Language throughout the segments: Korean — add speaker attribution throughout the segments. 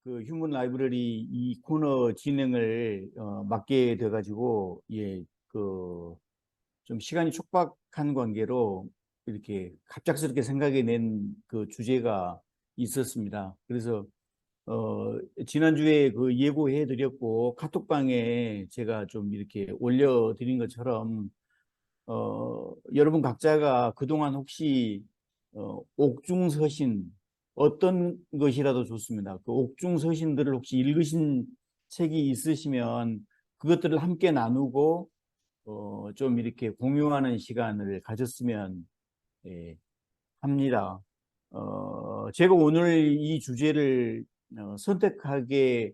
Speaker 1: 그 휴먼 라이브러리 이 코너 진행을 맡게 돼가지고 그 좀 시간이 촉박한 관계로 이렇게 갑작스럽게 생각이 낸 그 주제가 있었습니다. 그래서 지난주에 그 예고해 드렸고 카톡방에 제가 좀 이렇게 올려드린 것처럼 여러분 각자가 그동안 혹시 옥중서신 어떤 것이라도 좋습니다. 그 옥중서신들을 혹시 읽으신 책이 있으시면 그것들을 함께 나누고 좀 이렇게 공유하는 시간을 가졌으면 예, 합니다. 제가 오늘 이 주제를 선택하게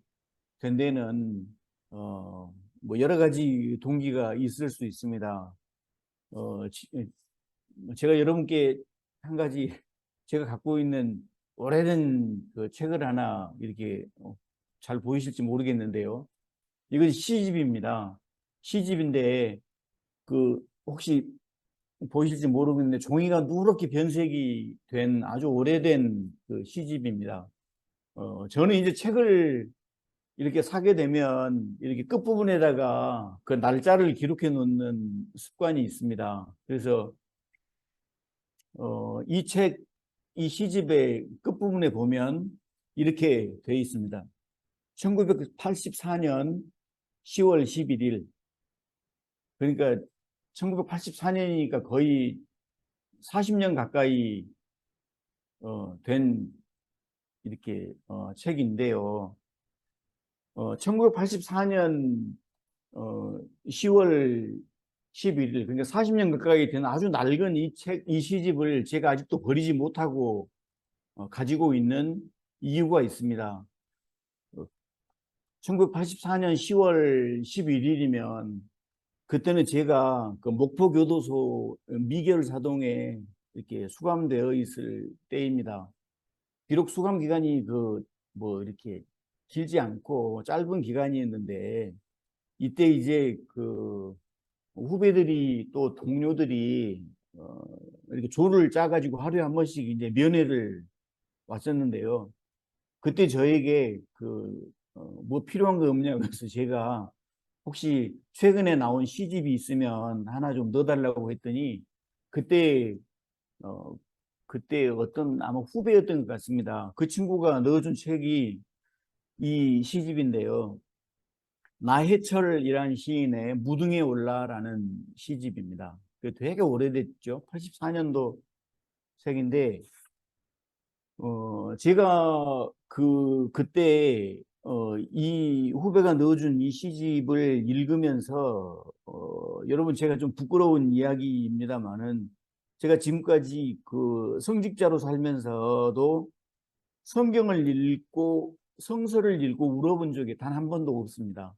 Speaker 1: 된 데는 뭐 여러 가지 동기가 있을 수 있습니다. 어, 제가 여러분께 한 가지 제가 갖고 있는 오래된 그 책을 하나 이렇게 잘 보이실지 모르겠는데요. 이건 시집입니다. 시집인데 그 혹시 보이실지 모르겠는데 종이가 누렇게 변색이 된 아주 오래된 그 시집입니다. 저는 이제 책을 이렇게 사게 되면 이렇게 끝부분에다가 그 날짜를 기록해 놓는 습관이 있습니다. 그래서 이 시집의 끝부분에 보면 이렇게 되어 있습니다. 1984년 10월 11일. 그러니까 1984년이니까 거의 40년 가까이 된 이렇게 책인데요. 1984년 10월 11일, 그러니까 40년 가까이 된 아주 낡은 이 시집을 제가 아직도 버리지 못하고 가지고 있는 이유가 있습니다. 1984년 10월 11일이면 그때는 제가 그 목포교도소 미결 사동에 이렇게 수감되어 있을 때입니다. 비록 수감 기간이 그 뭐 이렇게 길지 않고 짧은 기간이었는데 이때 이제 그 후배들이 또 동료들이 이렇게 조를 짜가지고 하루에 한 번씩 이제 면회를 왔었는데요. 그때 저에게 뭐 필요한 거 없냐고 해서 제가 혹시 최근에 나온 시집이 있으면 하나 좀 넣어달라고 했더니 그때 어, 그때 어떤 아마 후배였던 것 같습니다. 그 친구가 넣어준 책이 이 시집인데요. 나해철이라는 시인의 무등에 올라라는 시집입니다. 되게 오래됐죠. 84년도 책인데 제가 그때 이 후배가 넣어준 이 시집을 읽으면서 여러분 제가 좀 부끄러운 이야기입니다만은 제가 지금까지 그 성직자로 살면서도 성경을 읽고 성서를 읽고 울어본 적이 단 한 번도 없습니다.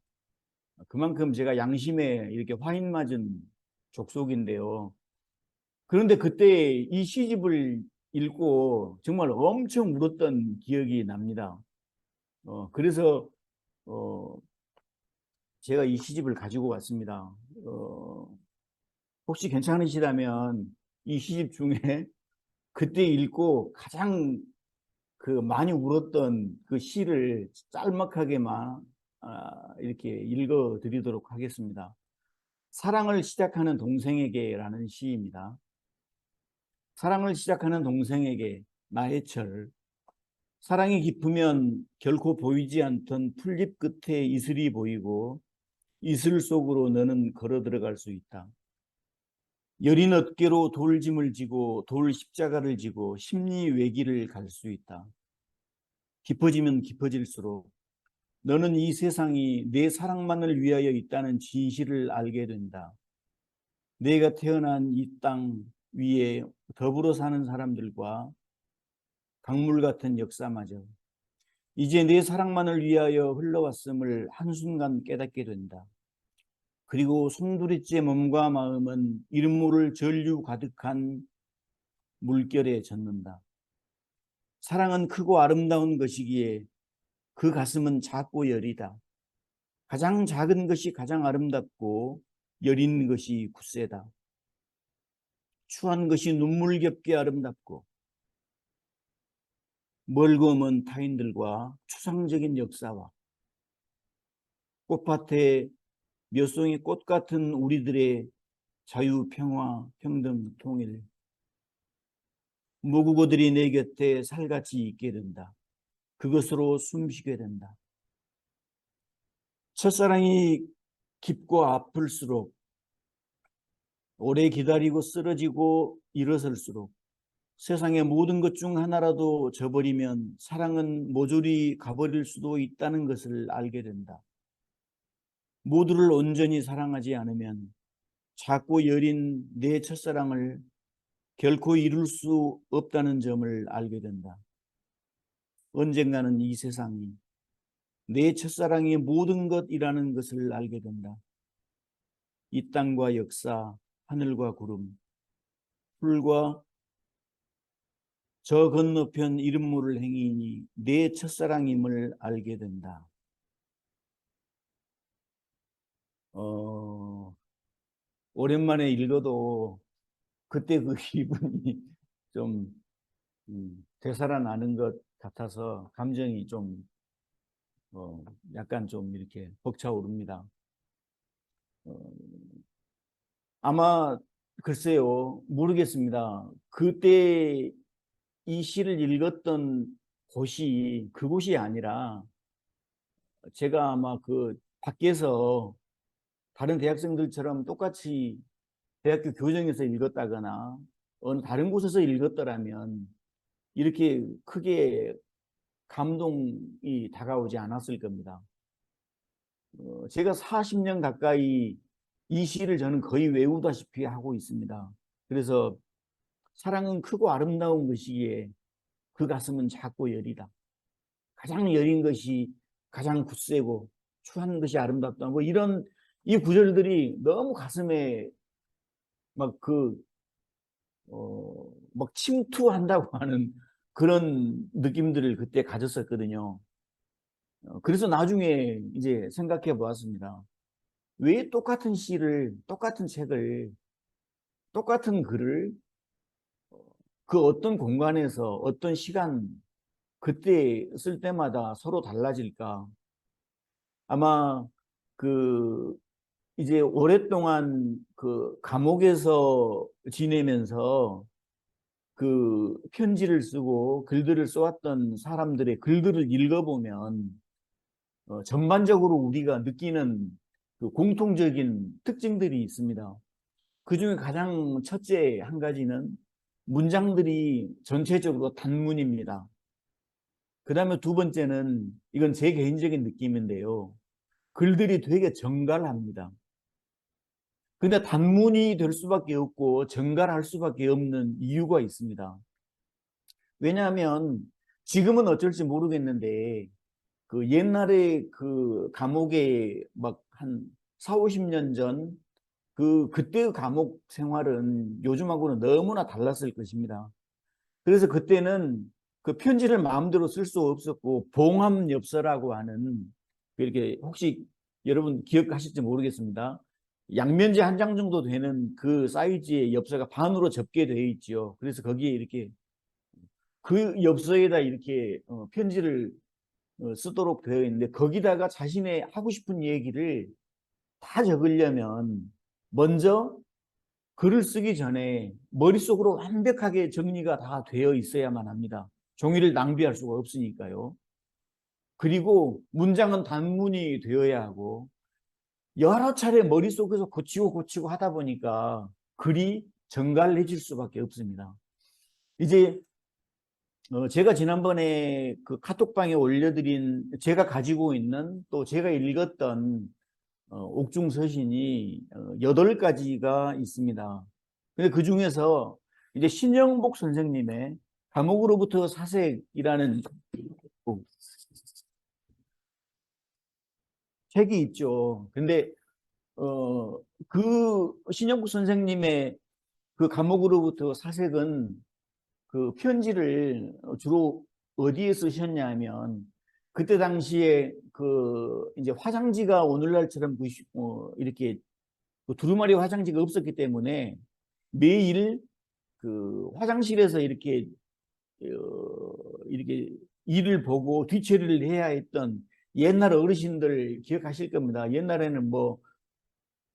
Speaker 1: 그만큼 제가 양심에 이렇게 화인 맞은 족속인데요. 그런데 그때 이 시집을 읽고 정말 엄청 울었던 기억이 납니다. 그래서 어, 제가 이 시집을 가지고 왔습니다. 혹시 괜찮으시다면 이 시집 중에 그때 읽고 가장 그 많이 울었던 그 시를 짤막하게만 이렇게 읽어 드리도록 하겠습니다. 사랑을 시작하는 동생에게라는 시입니다. 사랑을 시작하는 동생에게 나해철. 사랑이 깊으면 결코 보이지 않던 풀잎 끝에 이슬이 보이고 이슬 속으로 너는 걸어 들어갈 수 있다. 여린 어깨로 돌짐을 지고 돌 십자가를 지고 심리 외길을 갈 수 있다. 깊어지면 깊어질수록 너는 이 세상이 내 사랑만을 위하여 있다는 진실을 알게 된다. 내가 태어난 이 땅 위에 더불어 사는 사람들과 강물 같은 역사마저 이제 내 사랑만을 위하여 흘러왔음을 한순간 깨닫게 된다. 그리고 송두리째 몸과 마음은 이름 모를 전류 가득한 물결에 젖는다. 사랑은 크고 아름다운 것이기에 그 가슴은 작고 여리다. 가장 작은 것이 가장 아름답고 여린 것이 굳세다. 추한 것이 눈물겹게 아름답고 멀고 먼 타인들과 추상적인 역사와 꽃밭에 몇 송이 꽃 같은 우리들의 자유, 평화, 평등, 통일, 모국어들이 내 곁에 살같이 있게 된다. 그것으로 숨쉬게 된다. 첫사랑이 깊고 아플수록, 오래 기다리고 쓰러지고 일어설수록, 세상의 모든 것 중 하나라도 져버리면 사랑은 모조리 가버릴 수도 있다는 것을 알게 된다. 모두를 온전히 사랑하지 않으면 작고 여린 내 첫사랑을 결코 이룰 수 없다는 점을 알게 된다. 언젠가는 이 세상이 내 첫사랑의 모든 것이라는 것을 알게 된다. 이 땅과 역사, 하늘과 구름, 풀과 저 건너편 이름 모를 행인이 내 첫사랑임을 알게 된다. 오랜만에 읽어도 그때 그 기분이 좀 되살아나는 것 같아서 감정이 좀 약간 좀 이렇게 벅차오릅니다. 아마 글쎄요, 모르겠습니다. 그때 이 시를 읽었던 곳이 그곳이 아니라 제가 아마 그 밖에서 다른 대학생들처럼 똑같이 대학교 교정에서 읽었다거나 어느 다른 곳에서 읽었더라면 이렇게 크게 감동이 다가오지 않았을 겁니다. 제가 40년 가까이 이 시를 저는 거의 외우다시피 하고 있습니다. 그래서 사랑은 크고 아름다운 것이기에 그 가슴은 작고 여리다. 가장 여린 것이 가장 굳세고 추한 것이 아름답다. 뭐 이런 이 구절들이 너무 가슴에 막 막 침투한다고 하는 그런 느낌들을 그때 가졌었거든요. 그래서 나중에 이제 생각해 보았습니다. 왜 똑같은 시를, 똑같은 책을, 똑같은 글을 그 어떤 공간에서 어떤 시간, 그때 쓸 때마다 서로 달라질까? 아마 그 이제 오랫동안 그 감옥에서 지내면서 그 편지를 쓰고 글들을 써왔던 사람들의 글들을 읽어보면 전반적으로 우리가 느끼는 그 공통적인 특징들이 있습니다. 그 중에 가장 첫째 한 가지는 문장들이 전체적으로 단문입니다. 그 다음에 두 번째는 이건 제 개인적인 느낌인데요. 글들이 되게 정갈합니다. 근데 단문이 될 수밖에 없고 정갈할 수밖에 없는 이유가 있습니다. 왜냐하면 지금은 어쩔지 모르겠는데 그 옛날에 그 감옥에 막 한 4, 50년 전 그때의 감옥 생활은 요즘하고는 너무나 달랐을 것입니다. 그래서 그때는 그 편지를 마음대로 쓸 수 없었고 봉함엽서라고 하는 이렇게 혹시 여러분 기억하실지 모르겠습니다. 양면지 한 장 정도 되는 그 사이즈의 엽서가 반으로 접게 되어 있죠. 그래서 거기에 이렇게 그 엽서에다 이렇게 편지를 쓰도록 되어 있는데 거기다가 자신의 하고 싶은 얘기를 다 적으려면 먼저 글을 쓰기 전에 머릿속으로 완벽하게 정리가 다 되어 있어야만 합니다. 종이를 낭비할 수가 없으니까요. 그리고 문장은 단문이 되어야 하고 여러 차례 머릿속에서 고치고 하다 보니까 글이 정갈해질 수밖에 없습니다. 이제 제가 지난번에 그 카톡방에 올려드린 제가 가지고 있는 또 제가 읽었던 옥중서신이 8가지가 있습니다. 근데 그 중에서 이제 신영복 선생님의 감옥으로부터 사색이라는 책이 있죠. 근데 그 신영복 선생님의 그 감옥으로부터 사색은 그 편지를 주로 어디에 쓰셨냐면 그때 당시에 그 이제 화장지가 오늘날처럼 이렇게 그 두루마리 화장지가 없었기 때문에 매일 그 화장실에서 이렇게 일을 보고 뒤처리를 해야 했던 옛날 어르신들 기억하실 겁니다. 옛날에는 뭐,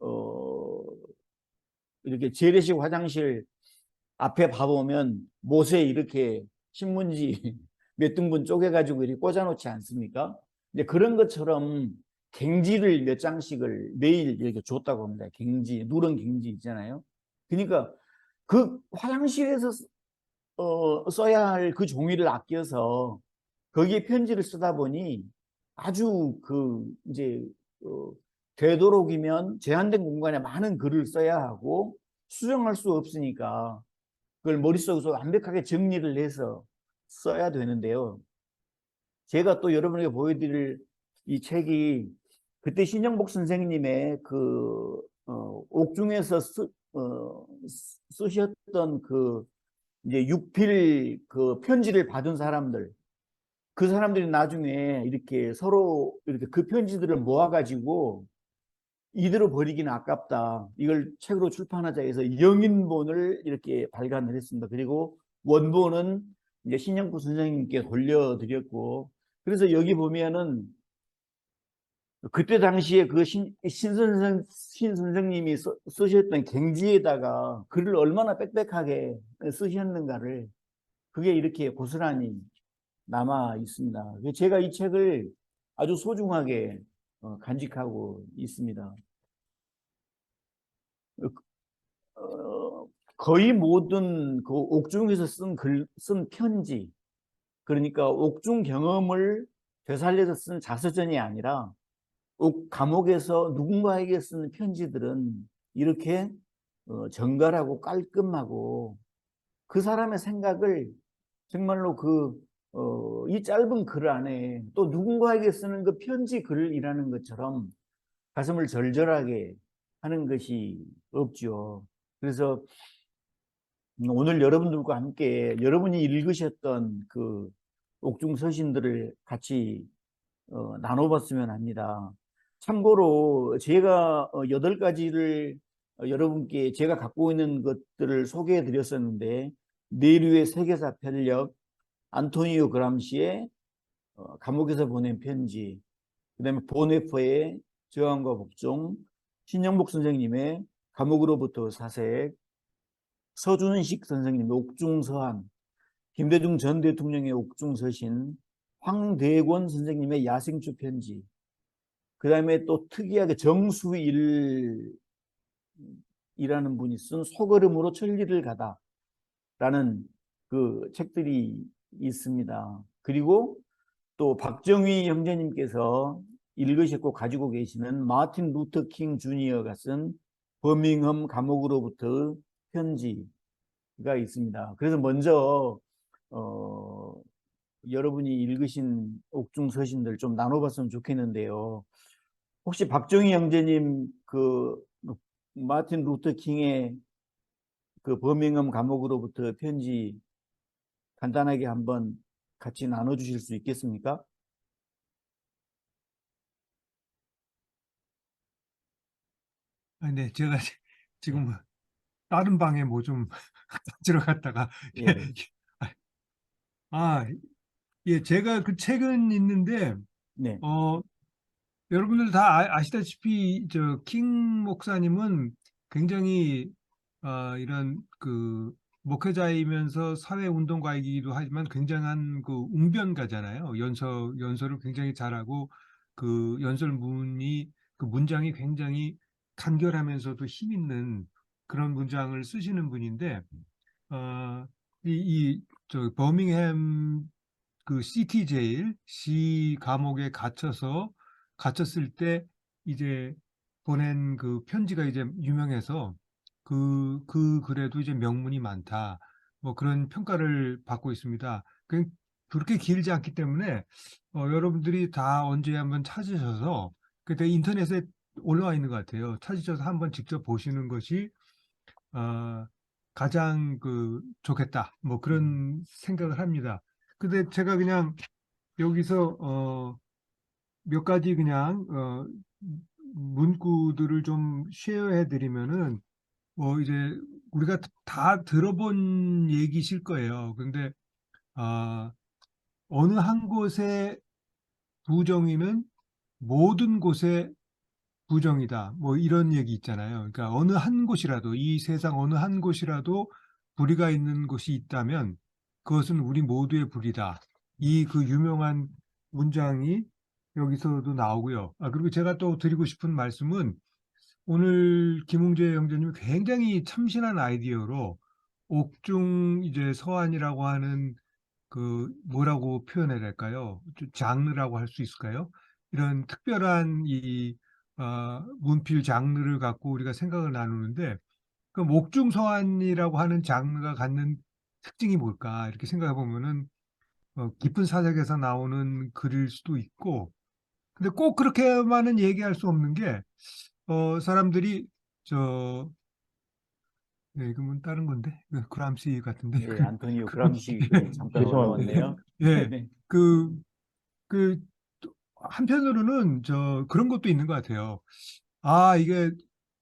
Speaker 1: 어, 이렇게 재래식 화장실 앞에 봐보면 못에 이렇게 신문지 몇 등분 쪼개가지고 이렇게 꽂아놓지 않습니까? 근데 그런 것처럼 갱지를 몇 장씩을 매일 이렇게 줬다고 합니다. 갱지, 누런 갱지 있잖아요. 그러니까 그 화장실에서 써야 할 그 종이를 아껴서 거기에 편지를 쓰다 보니 아주 그 이제 어, 되도록이면 제한된 공간에 많은 글을 써야 하고 수정할 수 없으니까 그걸 머릿속에서 완벽하게 정리를 해서 써야 되는데요. 제가 또 여러분에게 보여드릴 이 책이 그때 신영복 선생님의 그 옥중에서 쓰셨던 그 이제 육필 그 편지를 받은 사람들, 그 사람들이 나중에 이렇게 서로 이렇게 그 편지들을 모아가지고 이대로 버리기는 아깝다. 이걸 책으로 출판하자 해서 영인본을 이렇게 발간을 했습니다. 그리고 원본은 이제 신영구 선생님께 돌려드렸고, 그래서 여기 보면은 그때 당시에 그 신 선생님이 쓰셨던 갱지에다가 글을 얼마나 빽빽하게 쓰셨는가를 그게 이렇게 고스란히 남아 있습니다. 제가 이 책을 아주 소중하게 간직하고 있습니다. 거의 모든 그 옥중에서 쓴 편지, 그러니까 옥중 경험을 되살려서 쓴 자서전이 아니라 옥 감옥에서 누군가에게 쓰는 편지들은 이렇게 정갈하고 깔끔하고 그 사람의 생각을 정말로 이 짧은 글 안에 또 누군가에게 쓰는 그 편지 글이라는 것처럼 가슴을 절절하게 하는 것이 없죠. 그래서 오늘 여러분들과 함께 여러분이 읽으셨던 그 옥중 서신들을 같이 나눠봤으면 합니다. 참고로 제가 8가지를 여러분께 제가 갖고 있는 것들을 소개해 드렸었는데 내류의 세계사 편력, 안토니오 그람시의 감옥에서 보낸 편지, 그다음에 보네포의 저항과 복종, 신영복 선생님의 감옥으로부터 사색, 서준식 선생님의 옥중서한, 김대중 전 대통령의 옥중서신, 황대권 선생님의 야생추 편지, 그 다음에 또 특이하게 정수일이라는 분이 쓴 소걸음으로 천리를 가다라는 그 책들이 있습니다. 그리고 또 박정희 형제님께서 읽으셨고 가지고 계시는 마틴 루터 킹 주니어가 쓴 버밍엄 감옥으로부터 편지가 있습니다. 그래서 먼저 어, 여러분이 읽으신 옥중 서신들 좀 나눠봤으면 좋겠는데요. 혹시 박정희 형제님 그 마틴 루터 킹의 그 버밍엄 감옥으로부터 편지 간단하게 한번 같이 나눠주실 수 있겠습니까?
Speaker 2: 아, 네, 제가
Speaker 1: 예,
Speaker 2: 지금 뭐 다른 방에 뭐 좀 들어갔다가
Speaker 1: 예,
Speaker 2: 아, 예, 제가 그 책은 있는데
Speaker 1: 네,
Speaker 2: 어 여러분들 다 아시다시피 저 킹 목사님은 굉장히 이런 그 목회자이면서 사회 운동가이기도 하지만 굉장한 그 웅변가잖아요. 연설을 굉장히 잘하고 그 연설문이 그 문장이 굉장히 간결하면서도 힘 있는 그런 문장을 쓰시는 분인데 어, 저 버밍햄 그 시티 제일 시 감옥에 갇혔을 때 이제 보낸 그 편지가 이제 유명해서 그 글에도 이제 명문이 많다. 뭐 그런 평가를 받고 있습니다. 그렇게 길지 않기 때문에 여러분들이 다 언제 한번 찾으셔서 그때 인터넷에 올라와 있는 것 같아요. 찾으셔서 한번 직접 보시는 것이 어, 가장 그 좋겠다. 뭐 그런 생각을 합니다. 근데 제가 그냥 여기서 몇 가지 그냥 문구들을 좀 쉐어해 드리면은 이제 우리가 다 들어본 얘기실 거예요. 근데 아 어느 한 곳의 부정의는 모든 곳의 부정이다. 뭐 이런 얘기 있잖아요. 그러니까 어느 한 곳이라도, 이 세상 어느 한 곳이라도 불의가 있는 곳이 있다면 그것은 우리 모두의 불이다. 이 그 유명한 문장이 여기서도 나오고요. 그리고 제가 또 드리고 싶은 말씀은 오늘 김웅재 형제님이 굉장히 참신한 아이디어로 옥중 이제 서안이라고 하는 그 뭐라고 표현해야 될까요? 장르라고 할 수 있을까요? 이런 특별한 이 문필 장르를 갖고 우리가 생각을 나누는데 그 옥중서안이라고 하는 장르가 갖는 특징이 뭘까 이렇게 생각해 보면은 깊은 사색에서 나오는 글일 수도 있고 근데 꼭 그렇게만은 얘기할 수 없는 게 사람들이 저 이건 다른 건데 그람시 같은데
Speaker 1: 예, 안토니오
Speaker 2: 그,
Speaker 1: 그람시 예, 잠깐
Speaker 3: 죄송합니다.
Speaker 1: 올라왔네요.
Speaker 2: 예,
Speaker 1: 네.
Speaker 2: 그 한편으로는 그런 것도 있는 것 같아요. 이게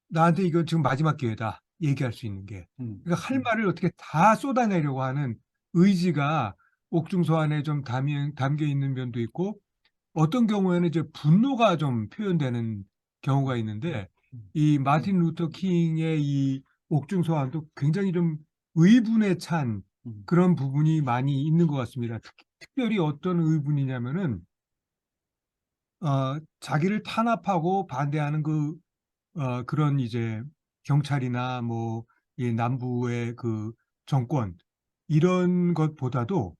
Speaker 2: 나한테 이거 지금 마지막 기회다. 얘기할 수 있는 게. 그러니까 할 말을 어떻게 다 쏟아내려고 하는 의지가 옥중서 안에 좀 담겨 있는 면도 있고 어떤 경우에는 이제 분노가 좀 표현되는 경우가 있는데 이 마틴 루터 킹의 이 옥중서 안도 굉장히 좀 의분에 찬 그런 부분이 많이 있는 것 같습니다. 특별히 어떤 의분이냐면은 자기를 탄압하고 반대하는 그런 이제 경찰이나 뭐, 이 남부의 그 정권, 이런 것보다도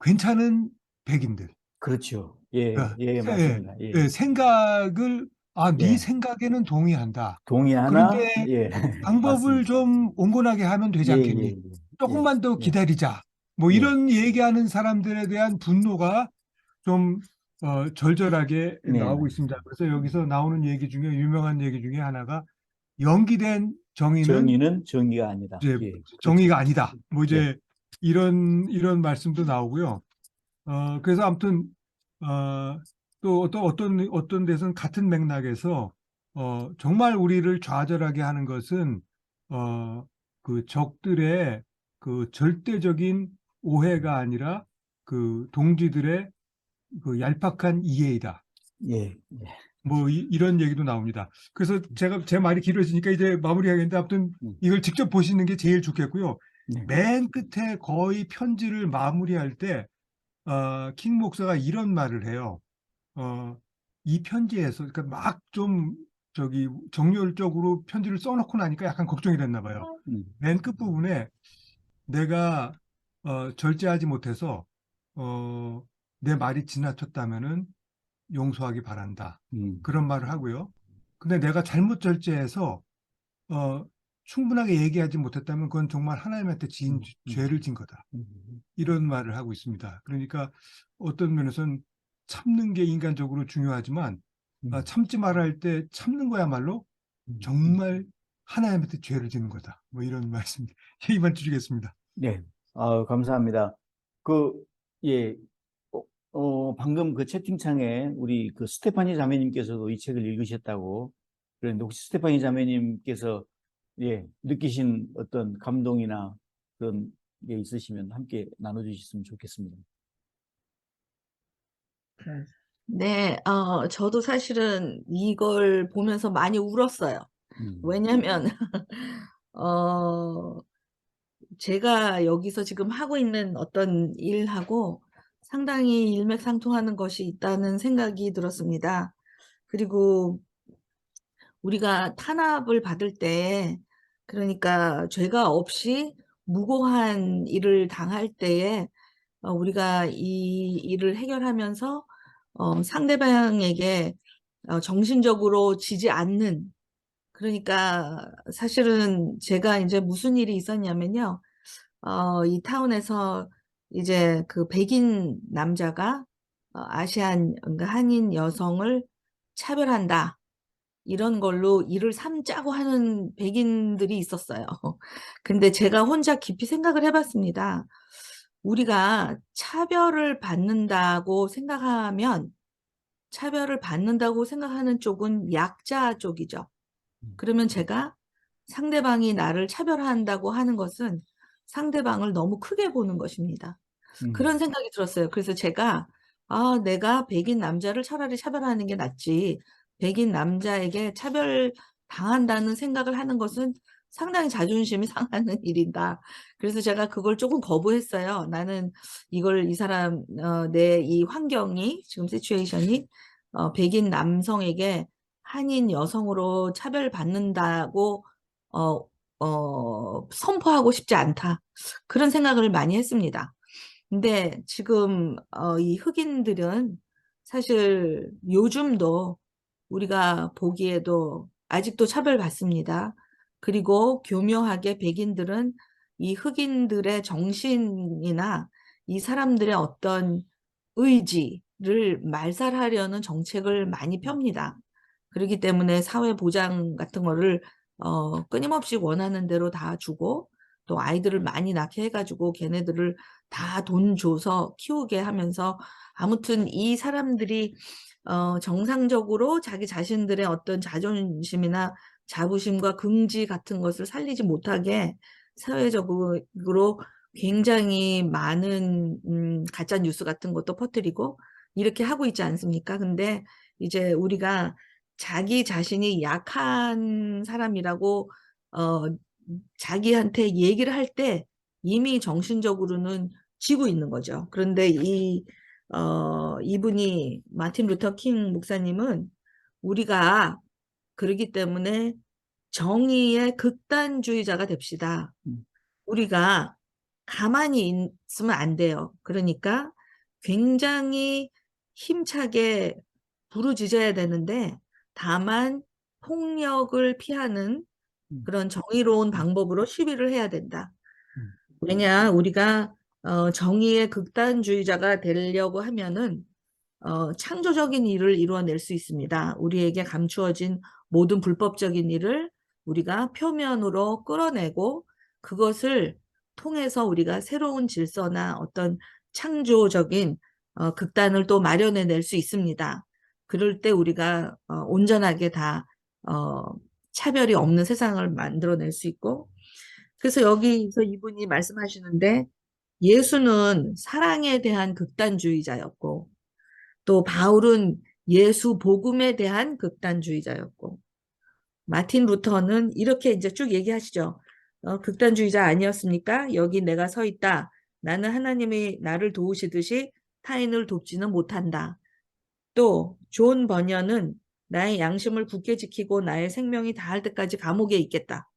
Speaker 2: 괜찮은 백인들.
Speaker 1: 그렇죠. 예,
Speaker 2: 그러니까
Speaker 1: 예, 맞습니다. 예,
Speaker 2: 생각을, 네
Speaker 1: 예.
Speaker 2: 생각에는 동의한다.
Speaker 1: 동의하나?
Speaker 2: 그런데
Speaker 1: 예,
Speaker 2: 방법을
Speaker 1: 맞습니다.
Speaker 2: 좀 온건하게 하면 되지
Speaker 1: 예,
Speaker 2: 않겠니?
Speaker 1: 예, 예, 예,
Speaker 2: 조금만 더
Speaker 1: 예,
Speaker 2: 기다리자. 뭐
Speaker 1: 예,
Speaker 2: 이런 얘기하는 사람들에 대한 분노가 좀 절절하게
Speaker 1: 네,
Speaker 2: 나오고 있습니다. 그래서 여기서 나오는 얘기 중에 유명한 얘기 중에 하나가 연기된 정의는
Speaker 1: 정의는 정의가 아니다.
Speaker 2: 이제
Speaker 1: 예, 그렇죠.
Speaker 2: 정의가 아니다. 뭐
Speaker 1: 예,
Speaker 2: 이제 이런 말씀도 나오고요. 그래서 아무튼 또 어떤 데서는 같은 맥락에서 정말 우리를 좌절하게 하는 것은 그 적들의 그 절대적인 오해가 아니라 그 동지들의 그 얄팍한 이해이다.
Speaker 1: 예,
Speaker 2: 뭐 이런 얘기도 나옵니다. 그래서 제가 제 말이 길어지니까 이제 마무리하겠는데 아무튼
Speaker 1: 음,
Speaker 2: 이걸 직접 보시는 게 제일 좋겠고요.
Speaker 1: 네,
Speaker 2: 맨 끝에 거의 편지를 마무리할 때 킹 목사가 이런 말을 해요. 이 편지에서 그러니까 막 좀 저기 정열적으로 편지를 써놓고 나니까 약간 걱정이 됐나 봐요.
Speaker 1: 음,
Speaker 2: 맨 끝부분에 내가 절제하지 못해서 어, 내 말이 지나쳤다면은 용서하기 바란다.
Speaker 1: 음,
Speaker 2: 그런 말을 하고요. 근데 내가 잘못 절제해서 어, 충분하게 얘기하지 못했다면 그건 정말 하나님한테
Speaker 1: 음, 음,
Speaker 2: 죄를 진 거다.
Speaker 1: 음,
Speaker 2: 이런 말을 하고 있습니다. 그러니까 어떤 면에서는 참는 게 인간적으로 중요하지만
Speaker 1: 음,
Speaker 2: 참지 말아야 할 때 참는 거야말로
Speaker 1: 음.
Speaker 2: 정말 하나님한테 죄를 지는 거다. 뭐 이런 말씀입니다. 이만 드리겠습니다.
Speaker 1: 네, 감사합니다. 그, 예, 방금 그 채팅창에 우리 그 스테파니 자매님께서도 이 책을 읽으셨다고 그랬는데 혹시 스테파니 자매님께서 예, 느끼신 어떤 감동이나 그런 게 있으시면 함께 나눠주셨으면 좋겠습니다.
Speaker 3: 네, 저도 사실은 이걸 보면서 많이 울었어요. 왜냐면, 어, 제가 여기서 지금 하고 있는 어떤 일하고 상당히 일맥상통하는 것이 있다는 생각이 들었습니다. 그리고 우리가 탄압을 받을 때, 그러니까 죄가 없이 무고한 일을 당할 때에 우리가 이 일을 해결하면서 상대방에게 정신적으로 지지 않는, 그러니까 사실은 제가 이제 무슨 일이 있었냐면요. 이 타운에서 이제 그 백인 남자가 아시안, 그러니까 한인 여성을 차별한다. 이런 걸로 일을 삼자고 하는 백인들이 있었어요. 근데 제가 혼자 깊이 생각을 해봤습니다. 우리가 차별을 받는다고 생각하는 쪽은 약자 쪽이죠. 그러면 제가 상대방이 나를 차별한다고 하는 것은 상대방을 너무 크게 보는 것입니다. 그런 생각이 들었어요. 그래서 제가 내가 백인 남자를 차라리 차별하는 게 낫지. 백인 남자에게 차별 당한다는 생각을 하는 것은 상당히 자존심이 상하는 일인가. 그래서 제가 그걸 조금 거부했어요. 나는 이걸 이 사람 내 이 환경이 지금 시츄에이션이 백인 남성에게 한인 여성으로 차별받는다고 선포하고 싶지 않다. 그런 생각을 많이 했습니다. 근데 지금 이 흑인들은 사실 요즘도 우리가 보기에도 아직도 차별받습니다. 그리고 교묘하게 백인들은 이 흑인들의 정신이나 이 사람들의 어떤 의지를 말살하려는 정책을 많이 펴니다. 그렇기 때문에 사회 보장 같은 거를 끊임없이 원하는 대로 다 주고 또 아이들을 많이 낳게 해가지고 걔네들을 다 돈 줘서 키우게 하면서 아무튼 이 사람들이 정상적으로 자기 자신들의 어떤 자존심이나 자부심과 긍지 같은 것을 살리지 못하게 사회적으로 굉장히 많은 가짜 뉴스 같은 것도 퍼뜨리고 이렇게 하고 있지 않습니까? 근데 이제 우리가 자기 자신이 약한 사람이라고 어, 자기한테 얘기를 할 때 이미 정신적으로는 지고 있는 거죠. 그런데 이분이 마틴 루터 킹 목사님은 우리가 그러기 때문에 정의의 극단주의자가 됩시다.
Speaker 1: 음.
Speaker 3: 우리가 가만히 있으면 안 돼요. 그러니까 굉장히 힘차게 부르짖어야 되는데 다만 폭력을 피하는
Speaker 1: 음.
Speaker 3: 그런 정의로운 방법으로 시위를 해야 된다.
Speaker 1: 음.
Speaker 3: 왜냐, 우리가 정의의 극단주의자가 되려고 하면은 창조적인 일을 이루어낼 수 있습니다. 우리에게 감추어진 모든 불법적인 일을 우리가 표면으로 끌어내고 그것을 통해서 우리가 새로운 질서나 어떤 창조적인 극단을 또 마련해낼 수 있습니다. 그럴 때 우리가 온전하게 다 어, 차별이 없는 세상을 만들어낼 수 있고 그래서 여기서 이분이 말씀하시는데 예수는 사랑에 대한 극단주의자였고 또 바울은 예수 복음에 대한 극단주의자였고 마틴 루터는 이렇게 이제 쭉 얘기하시죠. 극단주의자 아니었습니까? 여기 내가 서 있다. 나는 하나님이 나를 도우시듯이 타인을 돕지는 못한다. 또 존 버녀는 나의 양심을 굳게 지키고 나의 생명이 다할 때까지 감옥에 있겠다.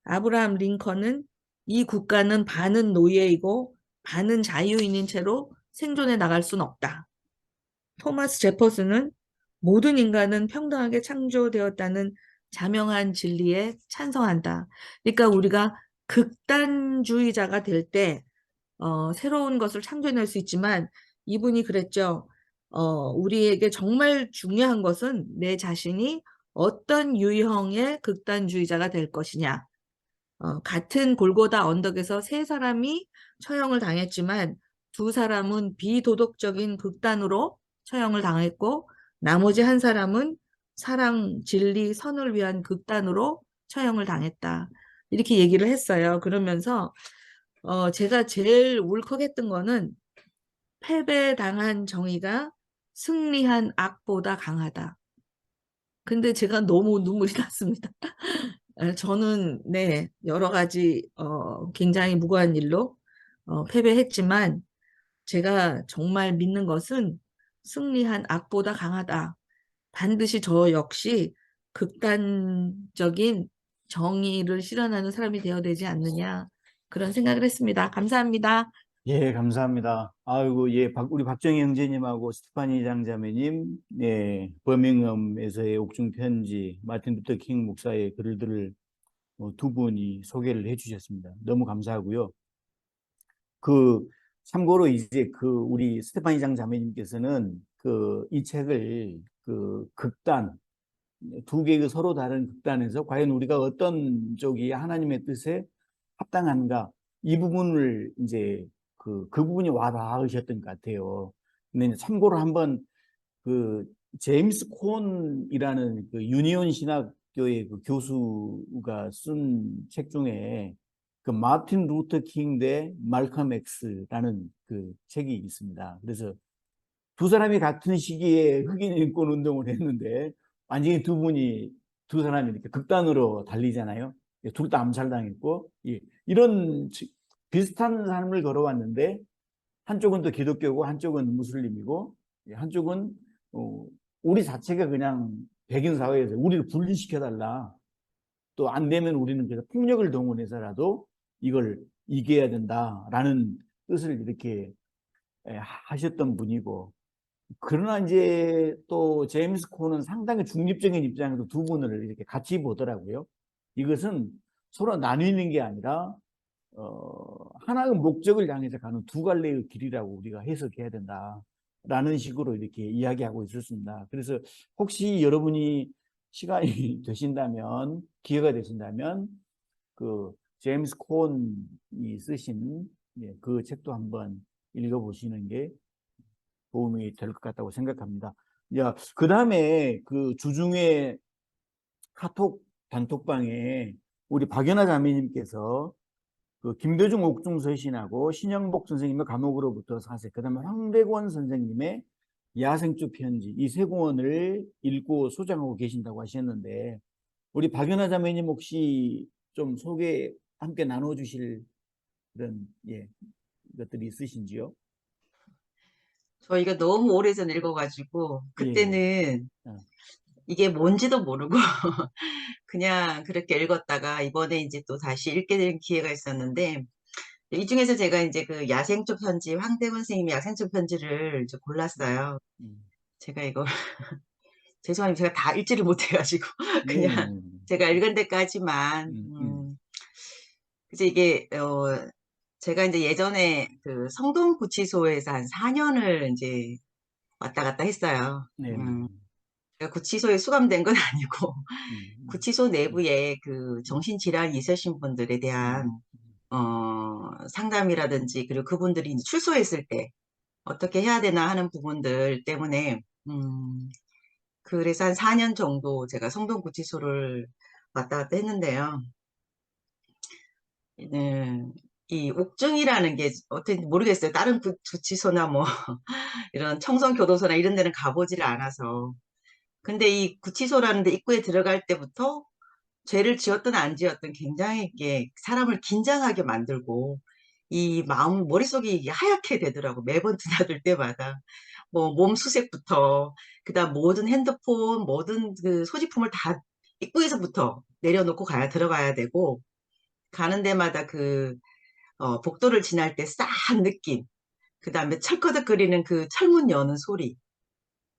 Speaker 3: 아브라함 링컨은 이 국가는 반은 노예이고 반은 자유인인 채로 생존해 나갈 수는 없다. 토마스 제퍼슨은 모든 인간은 평등하게 창조되었다는 자명한 진리에 찬성한다. 그러니까 우리가 극단주의자가 될 때 새로운 것을 창조해낼 수 있지만 이분이 그랬죠. 우리에게 정말 중요한 것은 내 자신이 어떤 유형의 극단주의자가 될 것이냐. 같은 골고다 언덕에서 세 사람이 처형을 당했지만 두 사람은 비도덕적인 극단으로 처형을 당했고 나머지 한 사람은 사랑, 진리, 선을 위한 극단으로 처형을 당했다. 이렇게 얘기를 했어요. 그러면서 제가 제일 울컥했던 거는 패배당한 정의가 승리한 악보다 강하다. 근데 제가 너무 눈물이 났습니다. 저는 네, 여러 가지 굉장히 무고한 일로 패배했지만 제가 정말 믿는 것은 승리한 악보다 강하다. 반드시 저 역시 극단적인 정의를 실현하는 사람이 되어야 되지 않느냐 그런 생각을 했습니다. 감사합니다.
Speaker 1: 예, 감사합니다. 아이고, 예, 우리 박정희 형제님하고 스테파니 장자매님, 예, 버밍엄에서의 옥중 편지, 마틴 루터 킹 목사의 글들을 두 분이 소개를 해주셨습니다. 너무 감사하고요. 참고로 이제 우리 스테파니 장자매님께서는 이 책을 극단, 두 개의 서로 다른 극단에서 과연 우리가 어떤 쪽이 하나님의 뜻에 합당한가, 이 부분을 이제 그 부분이 와 닿으셨던 것 같아요. 근데 참고로 한번 제임스 콘이라는 유니온 신학교의 교수가 쓴 책 중에 그 마틴 루터 킹 대 말컴 X라는 그 책이 있습니다. 그래서 두 사람이 같은 시기에 흑인 인권 운동을 했는데 완전히 두 사람이 이렇게 극단으로 달리잖아요. 둘 다 암살당했고 이런 비슷한 삶을 걸어왔는데 한쪽은 또 기독교고 한쪽은 무슬림이고 한쪽은 우리 자체가 그냥 백인 사회에서 우리를 분리시켜달라. 또 안 되면 우리는 그래서 폭력을 동원해서라도 이걸 이겨야 된다라는 뜻을 이렇게 하셨던 분이고 그러나 이제 또 제임스 콘은 상당히 중립적인 입장에서 두 분을 이렇게 같이 보더라고요. 이것은 서로 나뉘는 게 아니라 하나의 목적을 향해서 가는 두 갈래의 길이라고 우리가 해석해야 된다라는 식으로 이렇게 이야기하고 있었습니다. 그래서 혹시 여러분이 시간이 되신다면 기회가 되신다면 그 제임스 콘이 쓰신 그 책도 한번 읽어보시는 게 도움이 될 것 같다고 생각합니다. 그 다음에 그 주중에 카톡 단톡방에 우리 박연아 자매님께서 그 김대중 옥중 서신하고 신영복 선생님의 감옥으로부터 사세, 그 다음에 황백원 선생님의 야생주 편지, 이 세 권을 읽고 소장하고 계신다고 하셨는데, 우리 박연아 자매님 혹시 좀 소개 함께 나눠주실 그런, 것들이 있으신지요?
Speaker 4: 저희가 너무 오래전에 읽어가지고
Speaker 1: 예.
Speaker 4: 그때는
Speaker 1: 어,
Speaker 4: 이게 뭔지도 모르고 그냥 그렇게 읽었다가 이번에 이제 또 다시 읽게 된 기회가 있었는데 이 중에서 제가 이제 그 야생초 편지, 황대근 선생님의 야생초 편지를 이제 골랐어요.
Speaker 1: 음.
Speaker 4: 제가 이거 죄송합니다. 제가 다 읽지를 못해가지고 그냥
Speaker 1: 네.
Speaker 4: 제가 읽은 데까지만
Speaker 1: 음, 음.
Speaker 4: 그래서 이게 제가 이제 예전에 그 성동구치소에서 한 4년을 이제 왔다 갔다 했어요.
Speaker 1: 네.
Speaker 4: 제가 구치소에 수감된 건 아니고
Speaker 1: 음,
Speaker 4: 구치소 내부에 그 정신질환이 있으신 분들에 대한
Speaker 1: 음,
Speaker 4: 상담이라든지 그리고 그분들이 이제 출소했을 때 어떻게 해야 되나 하는 부분들 때문에 그래서 한 4년 정도 제가 성동구치소를 왔다 갔다 했는데요. 이 옥중이라는 게 어떻게 모르겠어요. 다른 구치소나 뭐 이런 청송교도소나 이런 데는 가보지를 않아서. 근데 이 구치소라는 데 입구에 들어갈 때부터 죄를 지었든 안 지었든 굉장히 이게 사람을 긴장하게 만들고 이 머릿속이 이게 하얗게 되더라고. 매번 드나들 때마다. 뭐 몸 수색부터 그다음 모든 핸드폰, 모든 그 소지품을 다 입구에서부터 내려놓고 들어가야 되고 가는 데마다 그 복도를 지날 때 싸한 느낌, 그다음에 철커덕거리는 그 철문 여는 소리,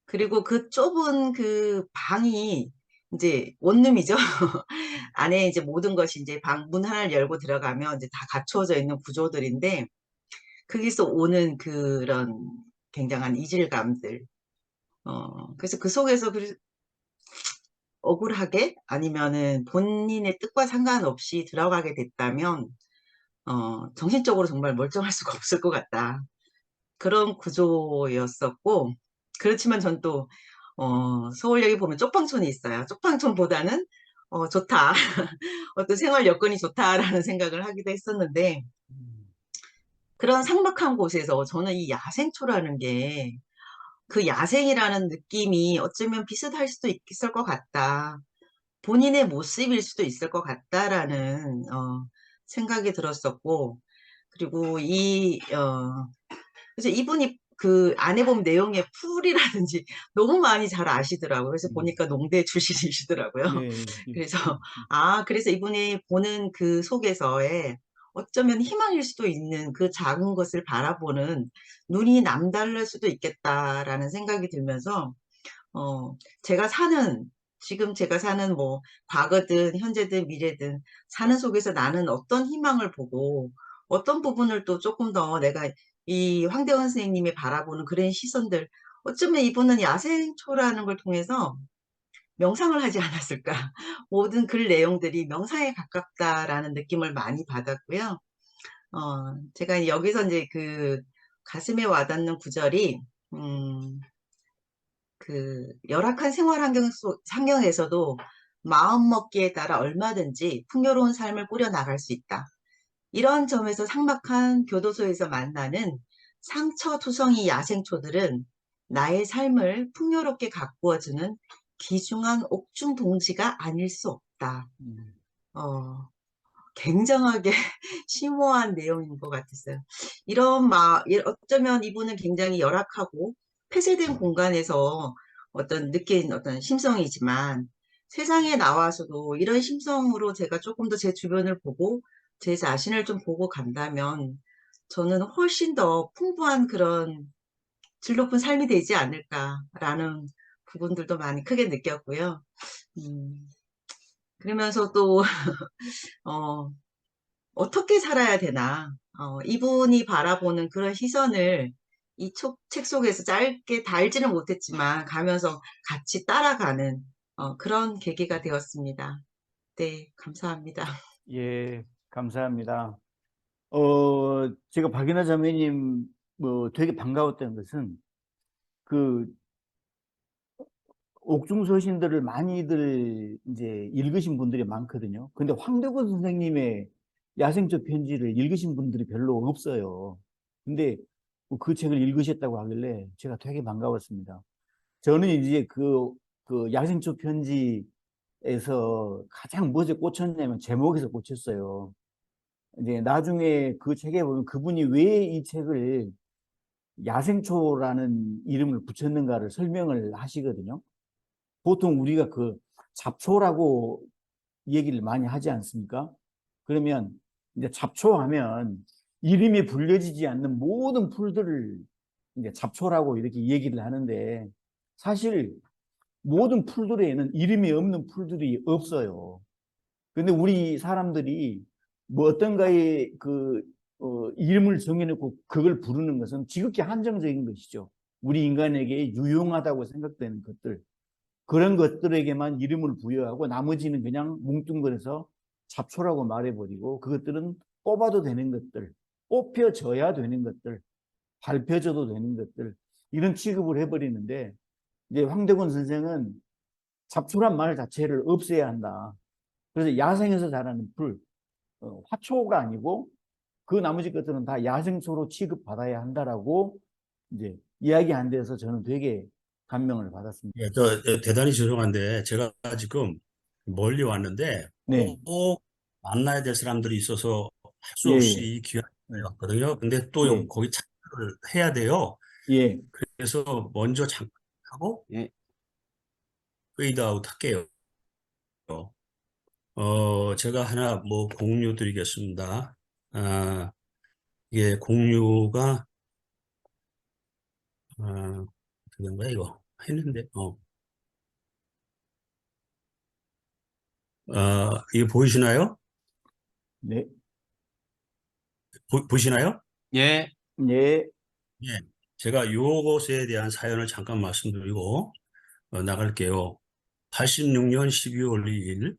Speaker 4: 그리고 그 좁은 그 방이 이제 원룸이죠. 안에 이제 모든 것이 이제 방 문 하나를 열고 들어가면 이제 다 갖추어져 있는 구조들인데 거기서 오는 그런 굉장한 이질감들. 그래서 그 속에서 억울하게 아니면은 본인의 뜻과 상관없이 들어가게 됐다면 정신적으로 정말 멀쩡할 수가 없을 것 같다. 그런 구조였었고, 그렇지만 전 또, 서울역에 보면 쪽방촌이 있어요. 쪽방촌보다는, 좋다. 어떤 생활 여건이 좋다라는 생각을 하기도 했었는데,
Speaker 1: 음,
Speaker 4: 그런 삭막한 곳에서 저는 이 야생초라는 게, 그 야생이라는 느낌이 어쩌면 비슷할 수도 있을 것 같다. 본인의 모습일 수도 있을 것 같다라는, 생각이 들었었고, 그리고 그래서 이분이 그 안에 보면 내용에 풀이라든지 너무 많이 잘 아시더라고요. 그래서
Speaker 1: 음.
Speaker 4: 보니까 농대 출신이시더라고요.
Speaker 1: 네.
Speaker 4: 그래서, 그래서 이분이 보는 그 속에서의 어쩌면 희망일 수도 있는 그 작은 것을 바라보는 눈이 남다를 수도 있겠다라는 생각이 들면서, 어, 제가 사는, 지금 제가 사는 뭐, 과거든, 현재든, 미래든, 사는 속에서 나는 어떤 희망을 보고, 어떤 부분을 또 조금 더 내가 이 황대원 선생님이 바라보는 그런 시선들, 어쩌면 이분은 야생초라는 걸 통해서 명상을 하지 않았을까. 모든 글 내용들이 명상에 가깝다라는 느낌을 많이 받았고요. 제가 여기서 이제 그 가슴에 와닿는 구절이, 그 열악한 생활 환경에서도 마음 먹기에 따라 얼마든지 풍요로운 삶을 꾸려 나갈 수 있다. 이런 점에서 삭막한 교도소에서 만나는 상처투성이 야생초들은 나의 삶을 풍요롭게 가꾸어주는 귀중한 옥중 동지가 아닐 수 없다. 어, 굉장하게 심오한 내용인 것 같았어요. 어쩌면 이분은 굉장히 열악하고 폐쇄된 공간에서 느낀 어떤 심성이지만 세상에 나와서도 이런 심성으로 제가 조금 더 제 주변을 보고 제 자신을 좀 보고 간다면 저는 훨씬 더 풍부한 그런 질 높은 삶이 되지 않을까라는 부분들도 많이 크게 느꼈고요. 그러면서 또 어떻게 살아야 되나 이분이 바라보는 그런 시선을 이 책 속에서 짧게 달지는 못했지만 가면서 같이 따라가는 그런 계기가 되었습니다. 네, 감사합니다.
Speaker 1: 예, 감사합니다. 제가 박인하 자매님 뭐 되게 반가웠던 것은 그 옥중서신들을 많이들 이제 읽으신 분들이 많거든요. 근데 황대건 선생님의 야생초 편지를 읽으신 분들이 별로 없어요. 근데 그 책을 읽으셨다고 하길래 제가 되게 반가웠습니다. 저는 이제 그 야생초 편지에서 가장 뭐에 꽂혔냐면 제목에서 꽂혔어요. 이제 나중에 그 책에 보면 그분이 왜 이 책을 야생초라는 이름을 붙였는가를 설명을 하시거든요. 보통 우리가 그 잡초라고 얘기를 많이 하지 않습니까? 그러면 이제 잡초하면 이름이 불려지지 않는 모든 풀들을 이제 잡초라고 이렇게 얘기를 하는데 사실 모든 풀들에는 이름이 없는 풀들이 없어요. 근데 우리 사람들이 뭐 어떤가에 이름을 정해놓고 그걸 부르는 것은 지극히 한정적인 것이죠. 우리 인간에게 유용하다고 생각되는 것들. 그런 것들에게만 이름을 부여하고 나머지는 그냥 뭉뚱그려서 잡초라고 말해버리고 그것들은 뽑아도 되는 것들, 뽑혀져야 되는 것들, 밟혀져도 되는 것들 이런 취급을 해버리는데 이제 황대건 선생은 잡초란 말 자체를 없애야 한다. 그래서 야생에서 자라는 풀, 화초가 아니고 그 나머지 것들은 다 야생초로 취급받아야 한다라고 이제 이야기한 데서 저는 되게 감명을 받았습니다.
Speaker 5: 예, 대단히 죄송한데 제가 지금 멀리 왔는데
Speaker 1: 네,
Speaker 5: 꼭 만나야 될 사람들이 있어서 할 수
Speaker 1: 예,
Speaker 5: 없이 이 귀한
Speaker 1: 예,
Speaker 5: 데 왔거든요. 근데 또
Speaker 1: 예,
Speaker 5: 거기 참여를 해야 돼요.
Speaker 1: 예,
Speaker 5: 그래서 먼저 잠깐 하고
Speaker 1: 예,
Speaker 5: 페이드아웃 할게요. 제가 하나 뭐 공유 드리겠습니다. 이게 공유가 어떻게 된 거야 이거 했는데 이게 보이시나요?
Speaker 1: 네,
Speaker 5: 보시나요?
Speaker 6: 예,
Speaker 1: 예,
Speaker 5: 예. 제가 요것에 대한 사연을 잠깐 말씀드리고 나갈게요. 86년 12월 2일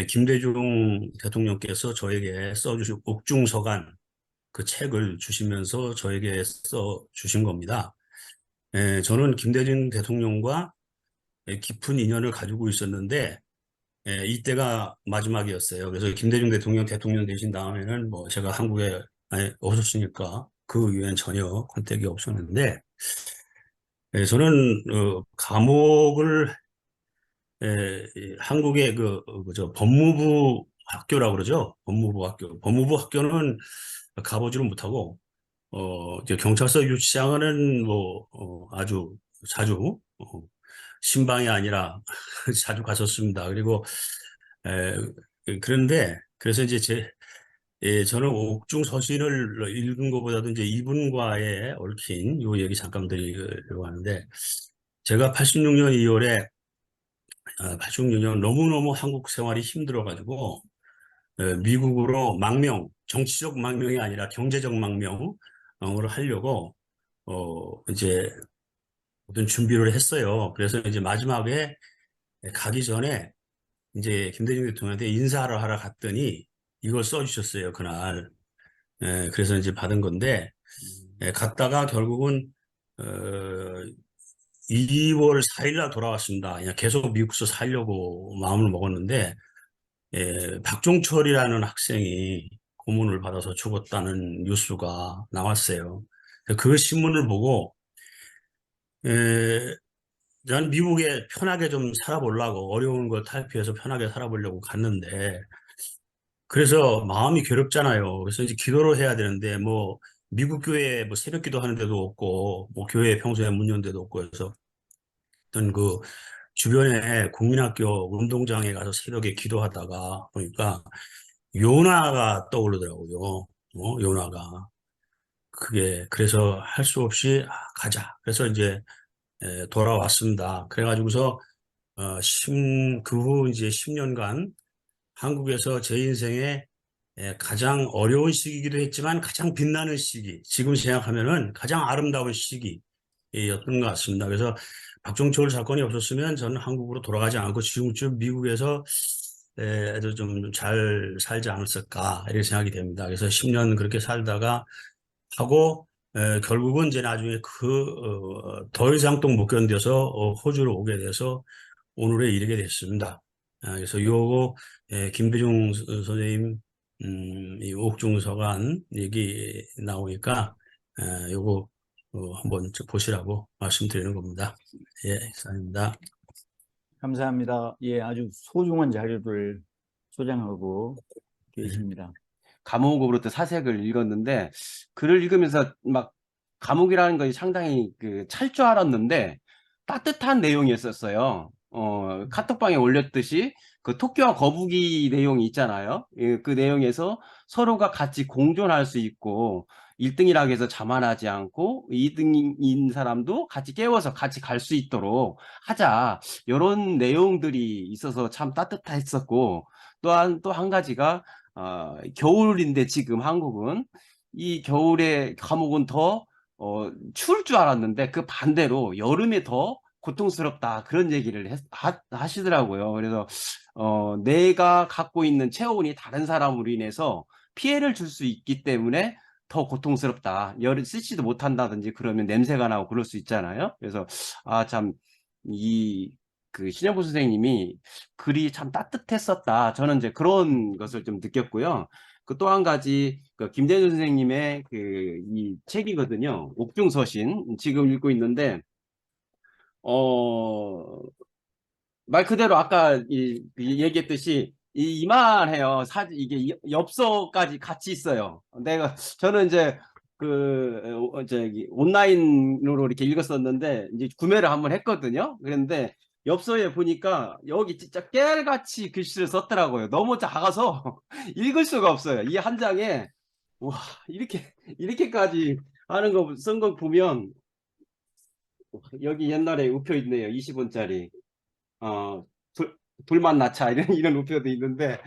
Speaker 5: 김대중 대통령께서 저에게 써주신 옥중서간 그 책을 주시면서 저에게 써주신 겁니다. 저는 김대중 대통령과 깊은 인연을 가지고 있었는데 이때가 마지막이었어요. 그래서 김대중 대통령 되신 다음에는 뭐 제가 한국에 없었으니까 그 이후엔 전혀 컨택이 없었는데 저는 감옥을 한국의 그저 법무부 학교라고 그러죠. 법무부 학교. 법무부 학교는 가보지를 못하고 이제 경찰서 유치장은 뭐 아주 자주 신방이 아니라 자주 갔었습니다. 그리고 그런데 그래서 이제 저는 옥중서신을 읽은 것보다도 이제 이분과의 얽힌 요 얘기 잠깐 드리려고 하는데 제가 86년 2월에 86년 너무너무 한국 생활이 힘들어가지고 미국으로 정치적 망명이 아니라 경제적 망명을 하려고 이제 모든 준비를 했어요. 그래서 이제 마지막에 가기 전에 이제 김대중 대통령한테 인사를 하러 갔더니 이걸 써주셨어요, 그날. 그래서 이제 받은 건데 갔다가 결국은 2월 4일 날 돌아왔습니다. 그냥 계속 미국에서 살려고 마음을 먹었는데 박종철이라는 학생이 고문을 받아서 죽었다는 뉴스가 나왔어요. 그 신문을 보고 난 미국에 편하게 좀 살아보려고, 어려운 거 탈피해서 편하게 살아보려고 갔는데, 그래서 마음이 괴롭잖아요. 그래서 이제 기도를 해야 되는데, 뭐 미국 교회에 뭐 새벽 기도 하는 데도 없고, 뭐 교회 평소에 문 연 데도 없고 해서 어떤 그 주변에 국민학교 운동장에 가서 새벽에 기도하다가 보니까 요나가 떠오르더라고요. 요나가. 그게 그래서 할 수 없이 가자. 그래서 이제 돌아왔습니다. 그래가지고서 그 후 이제 10년간 한국에서 제 인생에 가장 어려운 시기이기도 했지만 가장 빛나는 시기, 지금 생각하면은 가장 아름다운 시기였던 것 같습니다. 그래서 박종철 사건이 없었으면 저는 한국으로 돌아가지 않고 지금쯤 미국에서 아주 좀 잘 살지 않았을까 이렇게 생각이 됩니다. 그래서 10년 그렇게 살다가 하고 결국은 이제 나중에 더 이상 또 못 견뎌서 호주로 오게 돼서 오늘에 이르게 됐습니다. 그래서 요거 김대중 선생님 이 옥중서관 얘기 나오니까 요거 한번 보시라고 말씀드리는 겁니다. 예, 이상입니다.
Speaker 1: 감사합니다. 예, 아주 소중한 자료를 소장하고 계십니다.
Speaker 6: 감옥으로부터 사색을 읽었는데 글을 읽으면서 막 감옥이라는 것이 상당히 찰 줄 알았는데 따뜻한 내용이었었어요. 카톡방에 올렸듯이 그 토끼와 거북이 내용이 있잖아요. 그 내용에서 서로가 같이 공존할 수 있고 1등이라고 해서 자만하지 않고 2등인 사람도 같이 깨워서 같이 갈 수 있도록 하자. 이런 내용들이 있어서 참 따뜻했었고 또한 또 한 가지가 겨울인데 지금 한국은 이 겨울에 감옥은 더 추울 줄 알았는데 그 반대로 여름에 더 고통스럽다 그런 얘기를 하시더라고요. 그래서 내가 갖고 있는 체온이 다른 사람으로 인해서 피해를 줄 수 있기 때문에 더 고통스럽다. 열을 쓰지도 못한다든지 그러면 냄새가 나고 그럴 수 있잖아요. 그래서 참 신영보 선생님이 글이 참 따뜻했었다. 저는 이제 그런 것을 좀 느꼈고요. 그 또 한 가지 김대중 선생님의 이 책이거든요. 옥중서신 지금 읽고 있는데 말 그대로 아까 얘기했듯이 이만해요. 이게 엽서까지 같이 있어요. 저는 이제 온라인으로 이렇게 읽었었는데 이제 구매를 한번 했거든요. 그런데 엽서에 보니까 여기 진짜 깨알같이 글씨를 썼더라고요. 너무 작아서 읽을 수가 없어요. 이 한 장에 와 이렇게까지 하는 거 쓴 거 보면 여기 옛날에 우표 있네요. 20원짜리. 불만 나차 이런 우표도 있는데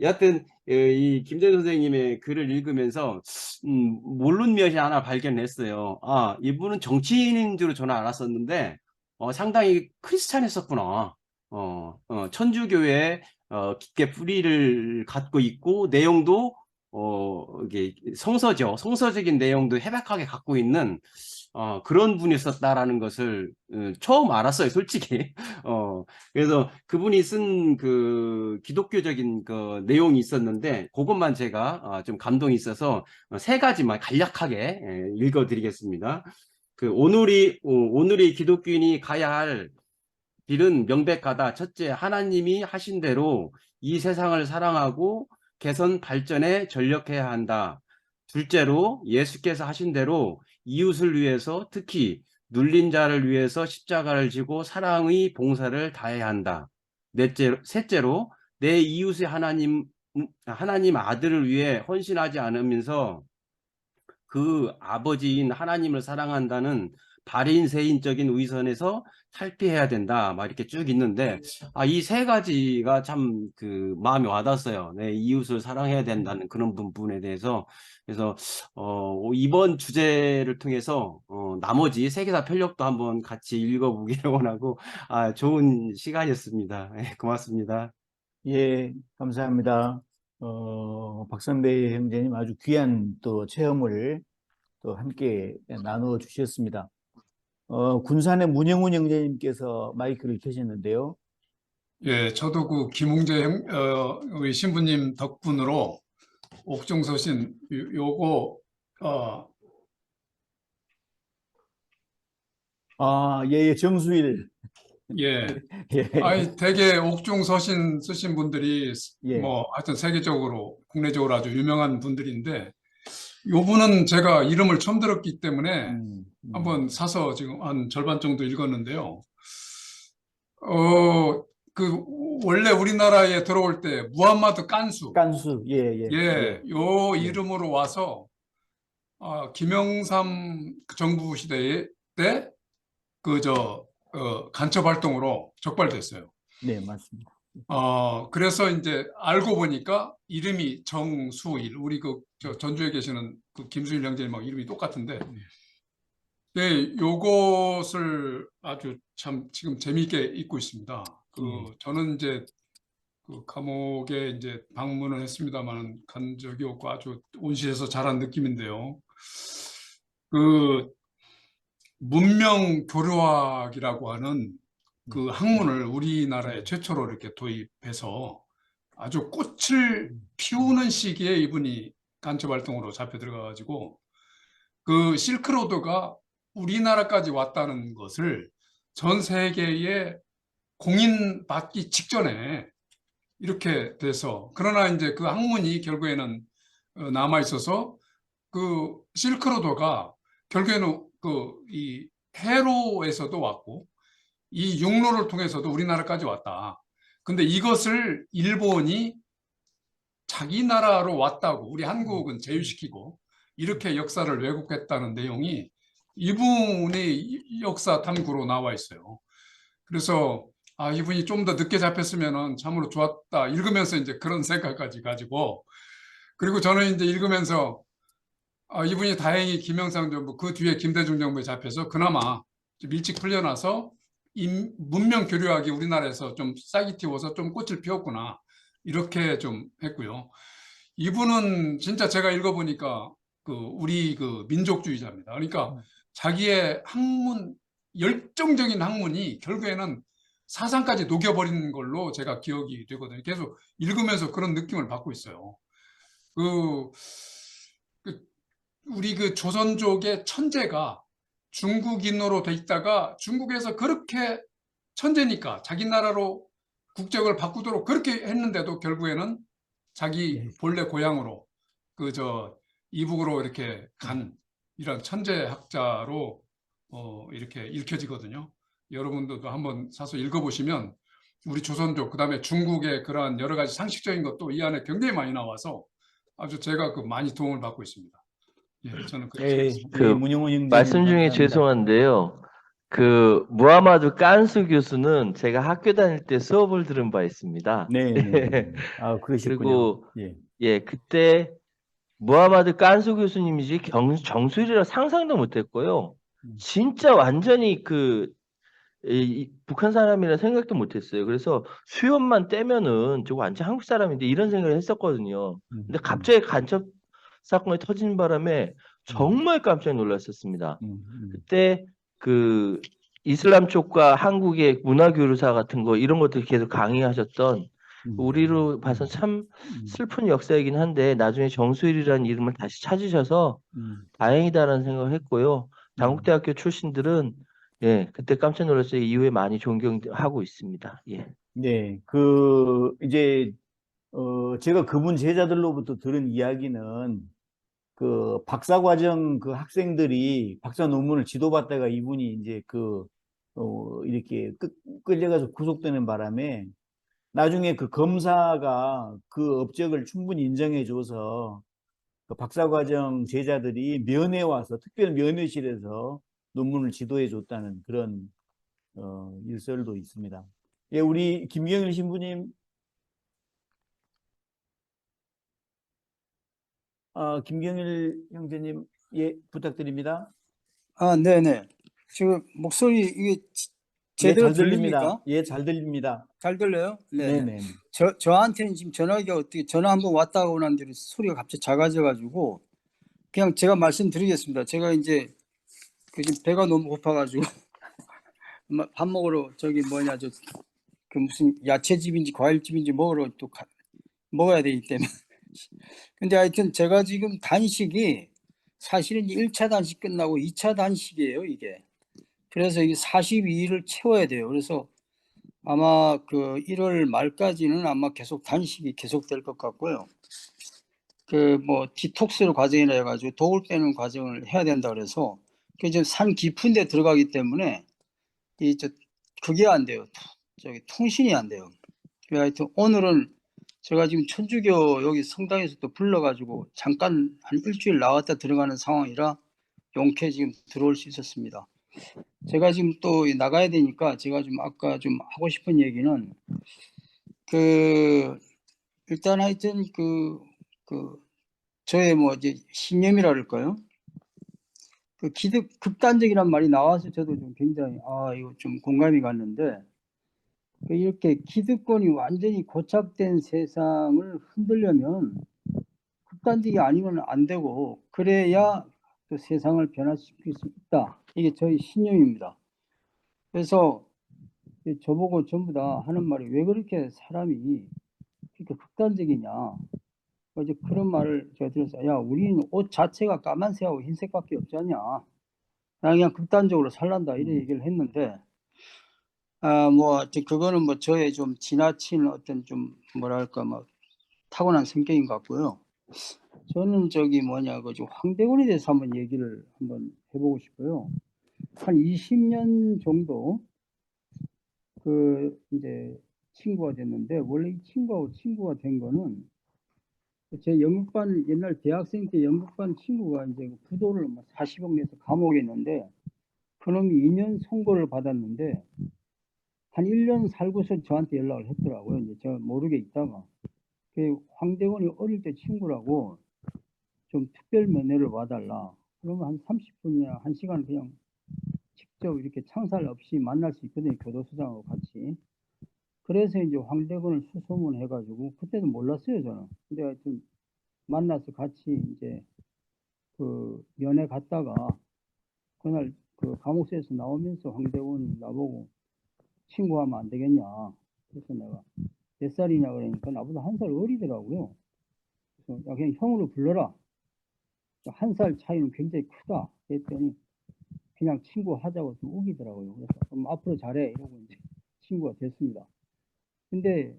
Speaker 6: 여하튼 이 김대중 선생님의 글을 읽으면서 모르는 것이 하나 발견했어요. 이분은 정치인인 줄 저는 알았었는데 상당히 크리스찬했었구나. 천주교에 깊게 뿌리를 갖고 있고 내용도 이게 성서적인 내용도 해박하게 갖고 있는 그런 분이었다라는 것을 처음 알았어요, 솔직히. 그래서 그분이 쓴 기독교적인 내용이 있었는데 그것만 제가 좀 감동이 있어서 세 가지만 간략하게 읽어드리겠습니다. 오늘이 기독교인이 가야 할 길은 명백하다. 첫째, 하나님이 하신 대로 이 세상을 사랑하고 개선 발전에 전력해야 한다. 둘째로, 예수께서 하신 대로 이웃을 위해서 특히 눌린 자를 위해서 십자가를 지고 사랑의 봉사를 다해야 한다. 셋째로, 내 이웃의 하나님 아들을 위해 헌신하지 않으면서 그 아버지인 하나님을 사랑한다는 발인세인적인 위선에서 탈피해야 된다. 막 이렇게 쭉 있는데 이 세 가지가 참 마음에 와닿았어요. 내 이웃을 사랑해야 된다는 그런 부분에 대해서. 그래서 이번 주제를 통해서 나머지 세계사 편력도 한번 같이 읽어보기를 원하고 좋은 시간이었습니다. 고맙습니다.
Speaker 1: 예, 감사합니다. 박선배 형제님 아주 귀한 또 체험을 또 함께 나누어 주셨습니다. 군산의 문영훈 형제님께서 마이크를 켜셨는데요.
Speaker 7: 예, 저도 김웅재 우리 신부님 덕분으로 옥중서신 요거
Speaker 1: 예, 정수일.
Speaker 7: 예.
Speaker 1: 예.
Speaker 7: 아니 되게 옥중서신 쓰신 분들이
Speaker 1: 예.
Speaker 7: 뭐 하여튼 세계적으로 국내적으로 아주 유명한 분들인데 요 분은 제가 이름을 처음 들었기 때문에 한번 사서 지금 한 절반 정도 읽었는데요. 그 원래 우리나라에 들어올 때 무함마드 깐수
Speaker 1: 깐수. 예.
Speaker 7: 요
Speaker 1: 예.
Speaker 7: 이름으로 와서 김영삼 정부 시대에 때 간첩 활동으로 적발됐어요.
Speaker 1: 네, 맞습니다.
Speaker 7: 그래서 이제 알고 보니까 이름이 정수일, 우리 전주에 계시는 그 김수일 형제님하고 이름이 똑같은데, 네, 요것을 아주 참 지금 재미있게 읽고 있습니다. 저는 이제 그 감옥에 이제 방문을 했습니다만 간 적이 없고 아주 온실에서 자란 느낌인데요. 그 문명 교류학이라고 하는 그 학문을 우리나라에 최초로 이렇게 도입해서 아주 꽃을 피우는 시기에 이분이 간첩 활동으로 잡혀 들어가가지고 그 실크로드가 우리나라까지 왔다는 것을 전 세계에 공인받기 직전에 이렇게 돼서, 그러나 이제 그 학문이 결국에는 남아 있어서 그 실크로드가 결국에는 이 해로에서도 왔고 이 육로를 통해서도 우리나라까지 왔다. 근데 이것을 일본이 자기 나라로 왔다고, 우리 한국은 제휴시키고 이렇게 역사를 왜곡했다는 내용이 이분의 역사 탐구로 나와 있어요. 그래서 이분이 좀 더 늦게 잡혔으면 참으로 좋았다. 읽으면서 이제 그런 생각까지 가지고, 그리고 저는 이제 읽으면서 이분이 다행히 김영삼 정부, 그 뒤에 김대중 정부에 잡혀서 그나마 좀 일찍 풀려나서 문명 교류학이 우리나라에서 좀 싹이 틔워서 좀 꽃을 피웠구나, 이렇게 좀 했고요. 이분은 진짜 제가 읽어보니까 우리 민족주의자입니다. 그러니까 자기의 학문, 열정적인 학문이 결국에는 사상까지 녹여버리는 걸로 제가 기억이 되거든요. 계속 읽으면서 그런 느낌을 받고 있어요. 우리 조선족의 천재가 중국인으로 돼 있다가 중국에서 그렇게 천재니까 자기 나라로 국적을 바꾸도록 그렇게 했는데도 결국에는 자기 본래 고향으로 이북으로 이렇게 간 이런 천재학자로 이렇게 읽혀지거든요. 여러분들도 한번 사서 읽어보시면 우리 조선족, 그다음에 중국의 그러한 여러 가지 상식적인 것도 이 안에 굉장히 많이 나와서 아주 제가 많이 도움을 받고 있습니다. 예, 저는 그렇게
Speaker 1: 문영훈 형제님
Speaker 8: 말씀 중에
Speaker 1: 감사합니다.
Speaker 8: 죄송한데요. 그 무하마드 깐수 교수는 제가 학교 다닐 때 수업을 들은 바 있습니다.
Speaker 1: 네. 그러셨군요.
Speaker 8: 그리고
Speaker 1: 예.
Speaker 8: 그때 무하마드 깐수 교수님이지 정수일이라 상상도 못했고요. 진짜 완전히 북한 사람이라 생각도 못했어요. 그래서 수염만 떼면은 저거 완전 한국 사람인데 이런 생각을 했었거든요. 근데 갑자기 간첩 사건이 터진 바람에 정말 깜짝 놀랐었습니다. 그때 이슬람 쪽과 한국의 문화교류사 같은 거 이런 것들 계속 강의하셨던, 우리로 봐서 참 슬픈 역사이긴 한데 나중에 정수일이라는 이름을 다시 찾으셔서 다행이다라는 생각을 했고요. 당국대학교 출신들은 그때 깜짝 놀랐어요. 이후에 많이 존경하고 있습니다. 예.
Speaker 1: 네, 이제 제가 그분 제자들로부터 들은 이야기는 박사과정 학생들이 박사 논문을 지도받다가 이분이 이제 이렇게 끌려가서 구속되는 바람에 나중에 검사가 업적을 충분히 인정해줘서 박사과정 제자들이 면회 와서 특별 면회실에서 논문을 지도해줬다는 그런 일설도 있습니다. 예, 우리 김경일 신부님. 김경일 형제님, 예, 부탁드립니다.
Speaker 9: 네네. 지금 목소리 이게 제대로
Speaker 1: 잘 들립니다.
Speaker 9: 들립니까?
Speaker 1: 예, 잘 들립니다.
Speaker 9: 잘 들려요?
Speaker 1: 네네.
Speaker 9: 저한테는 지금 전화기가 어떻게, 전화 한번 왔다 가고 난 뒤로 소리가 갑자기 작아져가지고 그냥 제가 말씀드리겠습니다. 제가 이제 지금 배가 너무 고파가지고 밥 먹으러 무슨 야채집인지 과일집인지 먹으러 또 먹어야 되기 때문에 근데 하여튼 제가 지금 단식이 사실은 1차 단식 끝나고 2차 단식이에요, 이게. 그래서 이 42일을 채워야 돼요. 그래서 아마 그 1월 말까지는 아마 계속 단식이 계속될 것 같고요. 그 뭐 디톡스 과정이라 해가지고 독을 빼는 과정을 해야 된다 그래서 그 지금 산 깊은 데 들어가기 때문에 그게 안 돼요. 저기 통신이 안 돼요. 그래서 하여튼 오늘은 제가 지금 천주교 여기 성당에서 또 불러가지고 잠깐 한 일주일 나왔다 들어가는 상황이라 용케 지금 들어올 수 있었습니다. 제가 지금 또 나가야 되니까 제가 좀 아까 좀 하고 싶은 얘기는 그 일단 하여튼 그 저의 뭐 이제 신념이라 그럴까요? 그 극단적이란 말이 나와서 저도 좀 굉장히 이거 좀 공감이 갔는데 그 이렇게 기득권이 완전히 고착된 세상을 흔들려면 극단적이 아니면 안 되고 그래야 그 세상을 변화시킬 수 있다. 이게 저희 신념입니다. 그래서 저보고 전부 다 하는 말이 왜 그렇게 사람이 그렇게 극단적이냐. 이제 그런 말을 제가 들었어요. 야, 우리는 옷 자체가 까만색하고 흰색밖에 없지 않냐. 나 그냥 극단적으로 살란다. 이런 얘기를 했는데, 뭐, 그거는 뭐 저의 좀 지나친 어떤 좀 뭐랄까, 뭐 타고난 성격인 것 같고요. 저는 그 황대군에 대해서 한번 얘기를 한번 해보고 싶어요. 한 20년 정도 이제 친구가 됐는데, 원래 이 친구하고 친구가 된 거는 제 연극반 옛날 대학생 때 연극반 친구가 이제 부도를 40억 내서 감옥에 있는데 그놈이 2년 선고를 받았는데 한 1년 살고서 저한테 연락을 했더라고요. 이제 제가 모르게 있다가 그 황대건이 어릴 때 친구라고 좀 특별 면회를 와달라. 그러면 한 30분이나 1시간 그냥 직접 이렇게 창살 없이 만날 수 있거든요. 교도소장하고 같이. 그래서 이제 황대건을 수소문해가지고 그때도 몰랐어요 저는. 근데 하여튼 만나서 같이 이제 그 면회 갔다가 그날 그 감옥에서 나오면서 황대건이 나보고 친구하면 안 되겠냐. 그래서 내가 몇 살이냐 그러니까 나보다 1살 어리더라고요. 그래서 야, 그냥 형으로 불러라. 1살 차이는 굉장히 크다. 그랬더니 그냥 친구 하자고 좀 우기더라고요. 그래서 그럼 앞으로 잘해 이러고 이제 친구가 됐습니다. 근데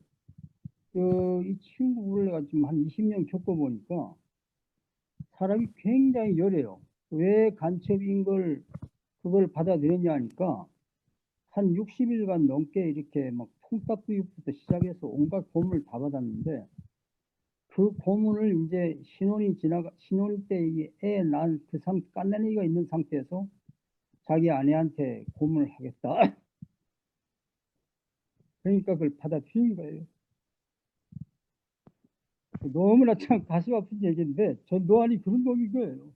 Speaker 9: 이 친구를 내가 지금 한 20년 겪어보니까 사람이 굉장히 열해요. 왜 간첩인 그걸 받아들였냐 하니까 한 60일간 넘게 이렇게 막 통닭구육부터 시작해서 온갖 고문을 다 받았는데 그 고문을 이제 신혼이 때 애 난 그 깐난이가 있는 상태에서 자기 아내한테 고문을 하겠다. 그러니까 그걸 받아들인 거예요. 너무나 참 가슴 아픈 얘기인데 전 노안이 그런 놈인 거예요.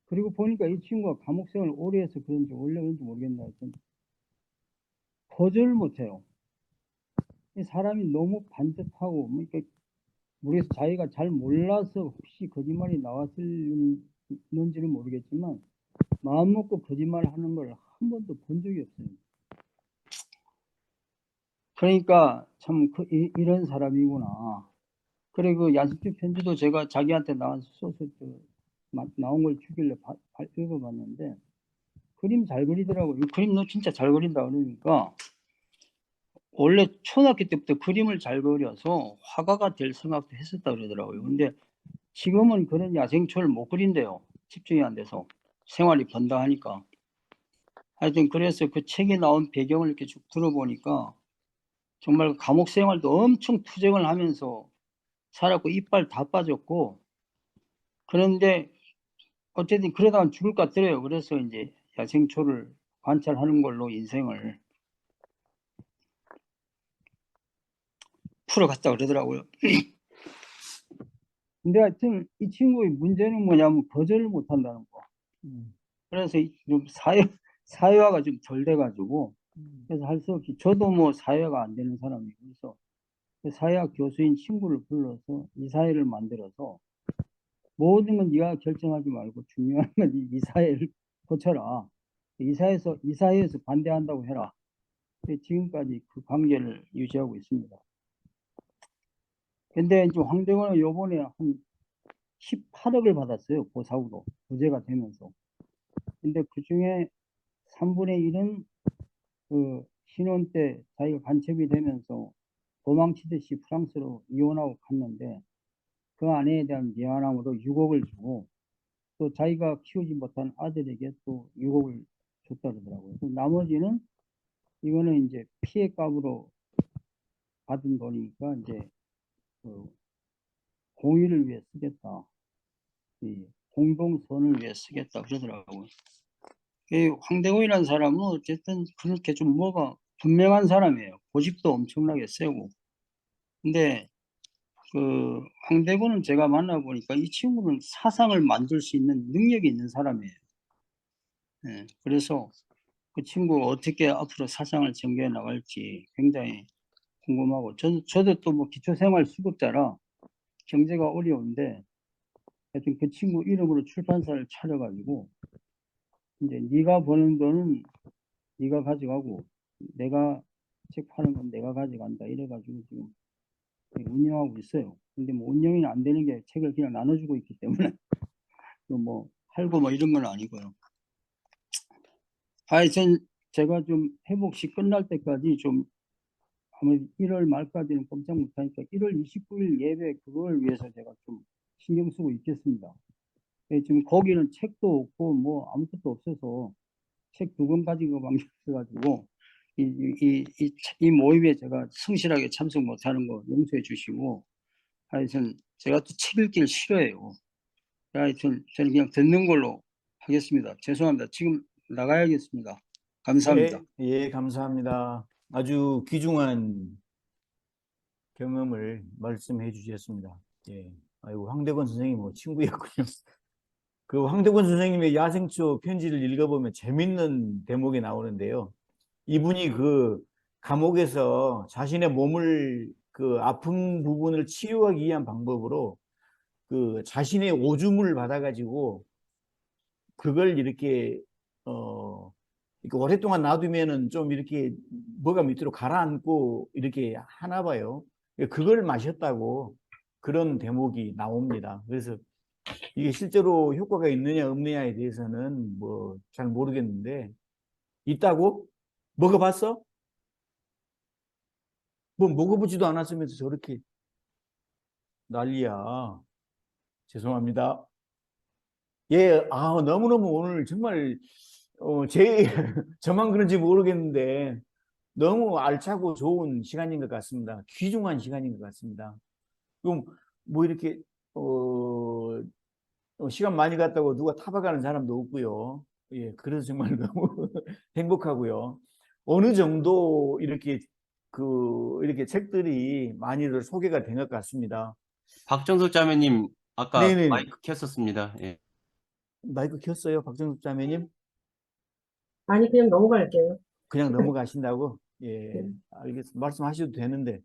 Speaker 9: 그리고 보니까 이 친구가 감옥 생활을 오래 해서 그런지 원래 그런지 모르겠나 하여튼 거절을 못해요. 이 사람이 너무 반듯하고 뭐 이렇게 모르겠어. 자기가 잘 몰라서 혹시 거짓말이 나왔을는지는 모르겠지만 마음 먹고 거짓말하는 걸 한 번도 본 적이 없어요. 그러니까 참 이런 사람이구나. 그리고 야식주 편지도 제가 자기한테 나와서 써서 나온 걸 주길래 읽어봤는데 그림 잘 그리더라고요. 그림 너 진짜 잘 그린다 그러니까 원래 초등학교 때부터 그림을 잘 그려서 화가가 될 생각도 했었다 그러더라고요. 근데 지금은 그런 야생초를 못 그린대요. 집중이 안 돼서 생활이 번다하니까. 하여튼 그래서 그 책에 나온 배경을 이렇게 쭉 들어보니까 정말 감옥 생활도 엄청 투쟁을 하면서 살았고 이빨 다 빠졌고 그런데 어쨌든 그러다가 죽을 것 같더래요. 그래서 이제 야생초를 관찰하는 걸로 인생을 풀어갔다 그러더라고요. 근데 하여튼 이 친구의 문제는 뭐냐면 거절을 못 한다는 거. 그래서 좀 사회화가 좀 덜 돼가지고 그래서 할 수 없이 저도 뭐 사회화가 안 되는 사람이고 그래서 그 사회학 교수인 친구를 불러서 이사회를 만들어서 모든 건 네가 결정하지 말고 중요한 건 이 사회를 고쳐라. 이사회에서 반대한다고 해라. 지금까지 그 관계를 유지하고 있습니다. 근데 이제 황대건은 요번에 한 18억을 받았어요. 보상으로 무죄가 되면서. 근데 그 중에 3분의 1은 그 신혼 때 자기가 간첩이 되면서 도망치듯이 프랑스로 이혼하고 갔는데 그 아내에 대한 미안함으로 6억을 주고 또 자기가 키우지 못한 아들에게 또 6억을 줬다 그러더라고요. 나머지는 이거는 이제 피해값으로 받은 돈이니까 이제 그 공의를 위해 쓰겠다. 이 공동선을 위해 쓰겠다 그러더라고요. 이 황대공이라는 사람은 어쨌든 그렇게 좀 뭐가 분명한 사람이에요. 고집도 엄청나게 세고. 근데 그 황대군은 제가 만나보니까 이 친구는 사상을 만들 수 있는 능력이 있는 사람이에요. 예, 그래서 그 친구가 어떻게 앞으로 사상을 전개해 나갈지 굉장히 궁금하고 저도 또 뭐 기초생활수급자라 경제가 어려운데 하여튼 그 친구 이름으로 출판사를 차려가지고 이제 네가 버는 돈은 네가 가져가고 내가 책 파는 건 내가 가져간다 이래가지고 지금 운영하고 있어요. 근데 뭐 운영이 안 되는 게 책을 그냥 나눠주고 있기 때문에 또 뭐 팔고 뭐 이런 건 아니고요. 하여튼 제가 좀 회복시 끝날 때까지 좀 아마 1월 말까지는 꼼짝 못하니까 1월 29일 예배 그걸 위해서 제가 좀 신경 쓰고 있겠습니다. 지금 거기는 책도 없고 뭐 아무것도 없어서 책 2권 가지고 방송해가지고 이 모임에 제가 성실하게 참석 못하는 거 용서해 주시고 하여튼 제가 또 책 읽기를 싫어해요. 하여튼 저는 그냥 듣는 걸로 하겠습니다. 죄송합니다. 지금 나가야겠습니다. 감사합니다.
Speaker 1: 예, 감사합니다. 아주 귀중한 경험을 말씀해 주셨습니다. 예. 아이고, 황대건 선생님 뭐 친구였군요. 그 황대건 선생님의 야생초 편지를 읽어보면 재밌는 대목이 나오는데요. 이분이 그 감옥에서 자신의 몸을 그 아픈 부분을 치유하기 위한 방법으로 그 자신의 오줌을 받아가지고 그걸 이렇게 이렇게 오랫동안 놔두면은 좀 이렇게 뭐가 밑으로 가라앉고 이렇게 하나 봐요. 그걸 마셨다고 그런 대목이 나옵니다. 그래서 이게 실제로 효과가 있느냐 없느냐에 대해서는 뭐 잘 모르겠는데 있다고? 먹어봤어? 뭐 먹어보지도 않았으면서 저렇게 난리야. 죄송합니다. 예, 너무너무 오늘 정말 저만 그런지 모르겠는데 너무 알차고 좋은 시간인 것 같습니다. 귀중한 시간인 것 같습니다. 그럼 뭐 이렇게 시간 많이 갔다고 누가 타박하는 사람도 없고요. 예, 그래서 정말 너무 행복하고요. 어느 정도 이렇게 이렇게 책들이 많이들 소개가 된 것 같습니다.
Speaker 6: 박정석 자매님 아까
Speaker 1: 네네.
Speaker 6: 마이크 켰었습니다. 예.
Speaker 1: 마이크 켰어요, 박정숙 자매님?
Speaker 10: 아니, 그냥 넘어갈게요.
Speaker 1: 그냥 넘어가신다고? 예,
Speaker 10: 네.
Speaker 1: 알겠습니다. 말씀하셔도 되는데.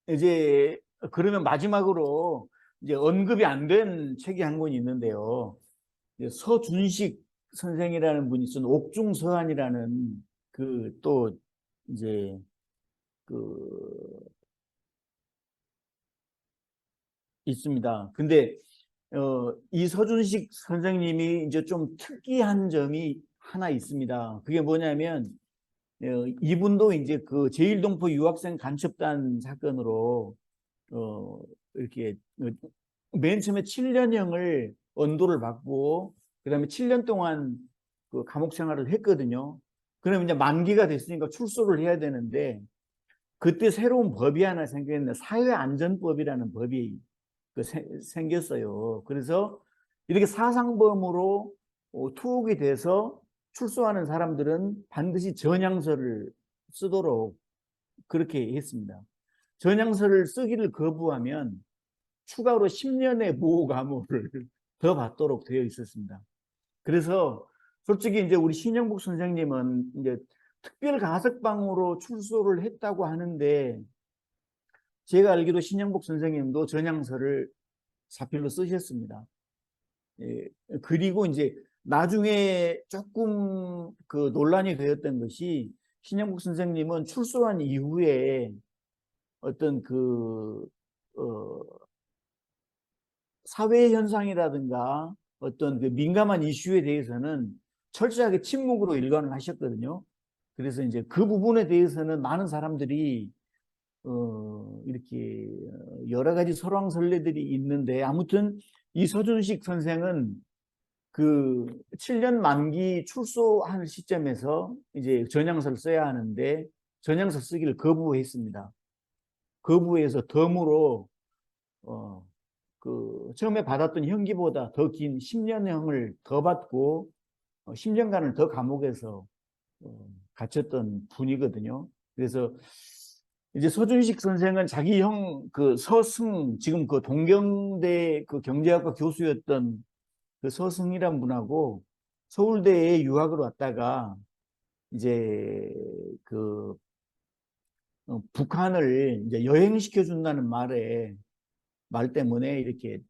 Speaker 1: 이제, 그러면 마지막으로 이제 언급이 안 된 책이 한 권이 있는데요. 서준식 선생이라는 분이 쓴 옥중서한이라는 또 이제 있습니다. 근데 이 서준식 선생님이 이제 좀 특이한 점이 하나 있습니다. 그게 뭐냐면 이분도 이제 그 제1동포 유학생 간첩단 사건으로 이렇게 맨 처음에 7년형을 언도를 받고 그다음에 7년 동안 그 감옥 생활을 했거든요. 그러면 이제 만기가 됐으니까 출소를 해야 되는데 그때 새로운 법이 하나 생겼는데 사회안전법이라는 법이 생겼어요. 그래서 이렇게 사상범으로 투옥이 돼서 출소하는 사람들은 반드시 전향서를 쓰도록 그렇게 했습니다. 전향서를 쓰기를 거부하면 추가로 10년의 보호감호를 더 받도록 되어 있었습니다. 그래서 솔직히 이제 우리 신영복 선생님은 이제 특별가석방으로 출소를 했다고 하는데 제가 알기로 신영복 선생님도 전향서를 사필로 쓰셨습니다. 예, 그리고 이제 나중에 조금 그 논란이 되었던 것이 신영복 선생님은 출소한 이후에 어떤 사회 현상이라든가 어떤 그 민감한 이슈에 대해서는 철저하게 침묵으로 일관을 하셨거든요. 그래서 이제 그 부분에 대해서는 많은 사람들이 이렇게 여러 가지 설왕설래들이 있는데, 아무튼 이 서준식 선생은 그 7년 만기 출소하는 시점에서 이제 전향서를 써야 하는데 전향서 쓰기를 거부했습니다. 거부해서 덤으로 그 처음에 받았던 형기보다 더 긴 10년형을 더 받고 10년간을 더 감옥에서 갇혔던 분이거든요. 그래서 이제 서준식 선생은 자기 형 그 서승, 지금 그 동경대 그 경제학과 교수였던 그 서승이란 분하고 서울대에 유학을 왔다가 이제 그 북한을 이제 여행시켜 준다는 말 때문에 이렇게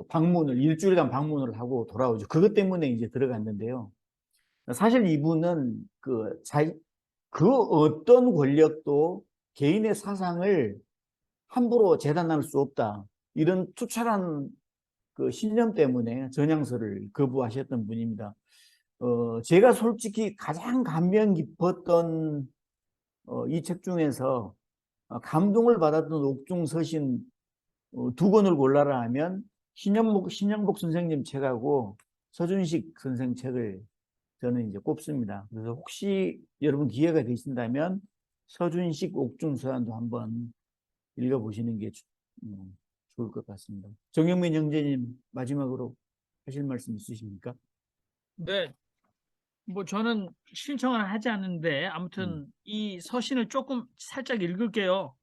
Speaker 1: 방문을 일주일간 방문을 하고 돌아오죠. 그것 때문에 이제 들어갔는데요. 사실 이분은 그 어떤 권력도 개인의 사상을 함부로 재단할 수 없다, 이런 투철한 그 신념 때문에 전향서를 거부하셨던 분입니다. 제가 솔직히 가장 감명 깊었던 이 책 중에서 감동을 받았던 옥중서신 두 권을 골라라 하면 신영복 선생님 책하고 서준식 선생 책을 저는 이제 꼽습니다. 그래서 혹시 여러분 기회가 되신다면 서준식 옥중서한도 한번 읽어보시는 게 좋을 것 같습니다. 정영민 형제님, 마지막으로 하실 말씀 있으십니까?
Speaker 11: 네, 뭐 저는 신청은 하지 않는데 아무튼 이 서신을 조금 살짝 읽을게요.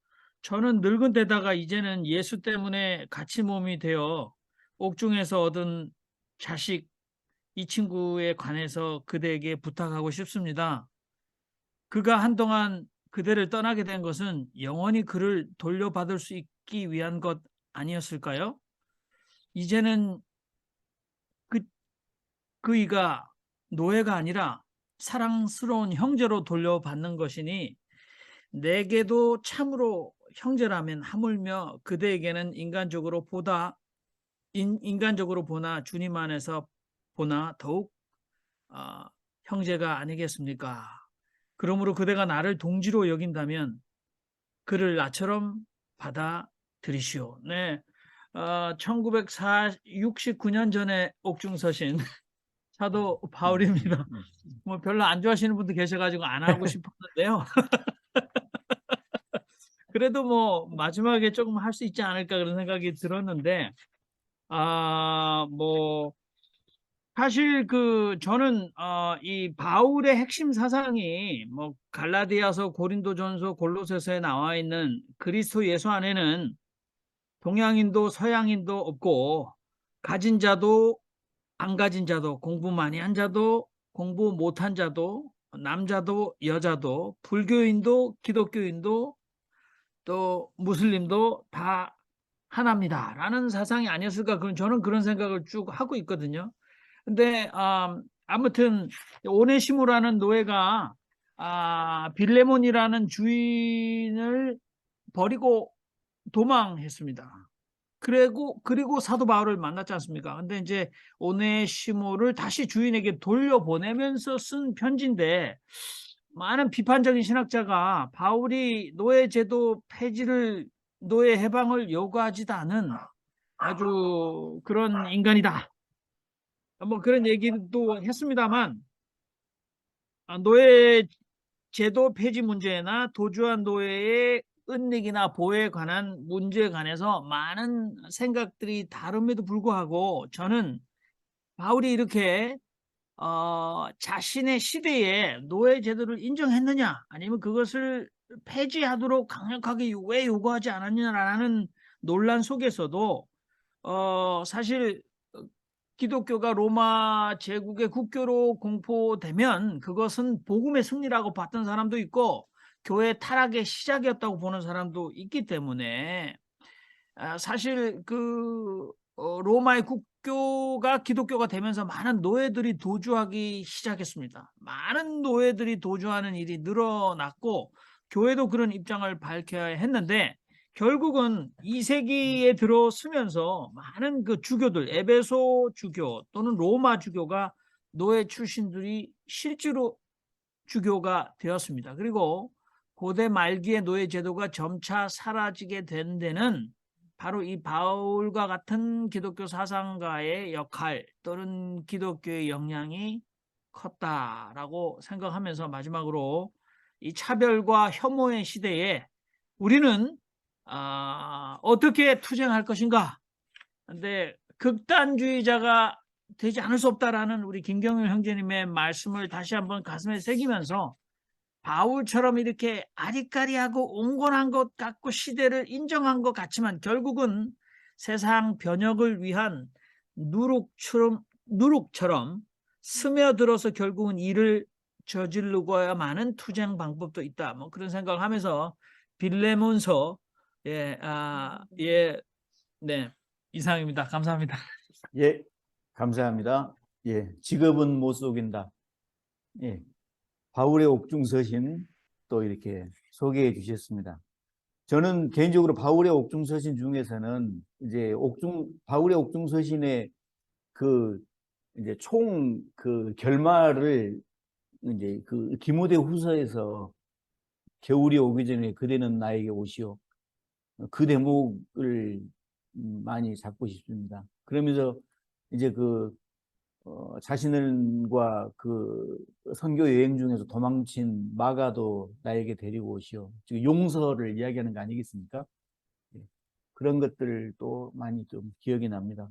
Speaker 11: 저는 늙은 데다가 이제는 예수 때문에 같이 몸이 되어 옥중에서 얻은 자식 이 친구에 관해서 그대에게 부탁하고 싶습니다. 그가 한동안 그대를 떠나게 된 것은 영원히 그를 돌려받을 수 있기 위한 것 아니었을까요? 이제는 그이가 노예가 아니라 사랑스러운 형제로 돌려받는 것이니 내게도 참으로 형제라면 하물며 그대에게는 인간적으로 보나 주님 안에서 보나 더욱 형제가 아니겠습니까? 그러므로 그대가 나를 동지로 여긴다면 그를 나처럼 받아들이시오. 네, 1969년 전에 옥중서신 사도 바울입니다. 뭐 별로 안 좋아하시는 분도 계셔가지고 안 하고 싶었는데요. 그래도 뭐 마지막에 조금 할 수 있지 않을까 그런 생각이 들었는데, 뭐 사실 저는 이 바울의 핵심 사상이 뭐 갈라디아서, 고린도전서, 골로새서에 나와 있는 그리스도 예수 안에는 동양인도 서양인도 없고 가진 자도 안 가진 자도, 공부 많이 한 자도 공부 못한 자도, 남자도 여자도, 불교인도 기독교인도 또 무슬림도 다 하나입니다 라는 사상이 아니었을까, 저는 그런 생각을 쭉 하고 있거든요. 근데 아무튼 오네시모라는 노예가 빌레몬이라는 주인을 버리고 도망했습니다. 그리고 사도 바울을 만났지 않습니까? 근데 이제 오네시모를 다시 주인에게 돌려보내면서 쓴 편지인데, 많은 비판적인 신학자가 바울이 노예제도 폐지를, 노예 해방을 요구하지도 않은 아주 그런 인간이다, 뭐 그런 얘기도 했습니다만, 노예 제도 폐지 문제나 도주한 노예의 은닉이나 보호에 관한 문제에 관해서 많은 생각들이 다름에도 불구하고 저는 바울이 이렇게 자신의 시대에 노예 제도를 인정했느냐 아니면 그것을 폐지하도록 강력하게 왜 요구하지 않았느냐라는 논란 속에서도 사실 기독교가 로마 제국의 국교로 공포되면 그것은 복음의 승리라고 봤던 사람도 있고 교회 타락의 시작이었다고 보는 사람도 있기 때문에 사실 로마의 기독교가 기독교가 되면서 많은 노예들이 도주하기 시작했습니다. 많은 노예들이 도주하는 일이 늘어났고 교회도 그런 입장을 밝혀야 했는데 결국은 2세기에 들어서면서 많은 그 주교들, 에베소 주교 또는 로마 주교가 노예 출신들이 실제로 주교가 되었습니다. 그리고 고대 말기의 노예 제도가 점차 사라지게 된 데는 바로 이 바울과 같은 기독교 사상가의 역할 또는 기독교의 영향이 컸다라고 생각하면서 마지막으로 이 차별과 혐오의 시대에 우리는 어떻게 투쟁할 것인가? 근데 극단주의자가 되지 않을 수 없다라는 우리 김경일 형제님의 말씀을 다시 한번 가슴에 새기면서 바울처럼 이렇게 아리까리하고 온건한 것 같고 시대를 인정한 것 같지만 결국은 세상 변혁을 위한 누룩처럼 스며들어서 결국은 일을 저지르고야만 투쟁 방법도 있다. 뭐 그런 생각을 하면서 빌레몬서 네, 이상입니다. 감사합니다.
Speaker 1: 예, 감사합니다. 예, 직업은 못 속인다. 예, 바울의 옥중서신 또 이렇게 소개해 주셨습니다. 저는 개인적으로 바울의 옥중서신 중에서는 이제 바울의 옥중서신의 그 이제 총 그 결말을 이제 그 디모데후서에서 겨울이 오기 전에 그대는 나에게 오시오. 그 대목을 많이 잡고 싶습니다. 그러면서 이제 자신과 그 선교 여행 중에서 도망친 마가도 나에게 데리고 오시오. 즉 용서를 이야기하는 거 아니겠습니까? 예. 그런 것들도 많이 좀 기억이 납니다.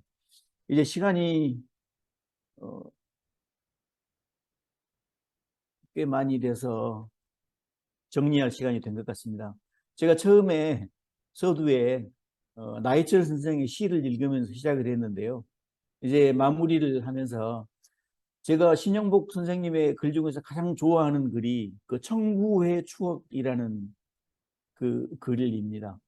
Speaker 1: 이제 시간이 꽤 많이 돼서 정리할 시간이 된 것 같습니다. 제가 처음에 서두에 나이철 선생의 시를 읽으면서 시작을 했는데요. 이제 마무리를 하면서 제가 신영복 선생님의 글 중에서 가장 좋아하는 글이 그 청구의 추억이라는 그 글입니다.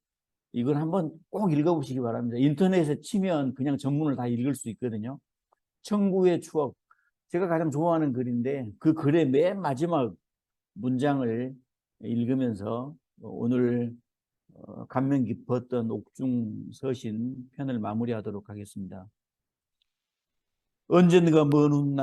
Speaker 1: 이걸 한번 꼭 읽어보시기 바랍니다. 인터넷에 치면 그냥 전문을 다 읽을 수 있거든요. 청구의 추억. 제가 가장 좋아하는 글인데 그 글의 맨 마지막 문장을 읽으면서 오늘 감명 깊었던 옥중서신 편을 마무리하도록 하겠습니다. 언젠가 먼 훗날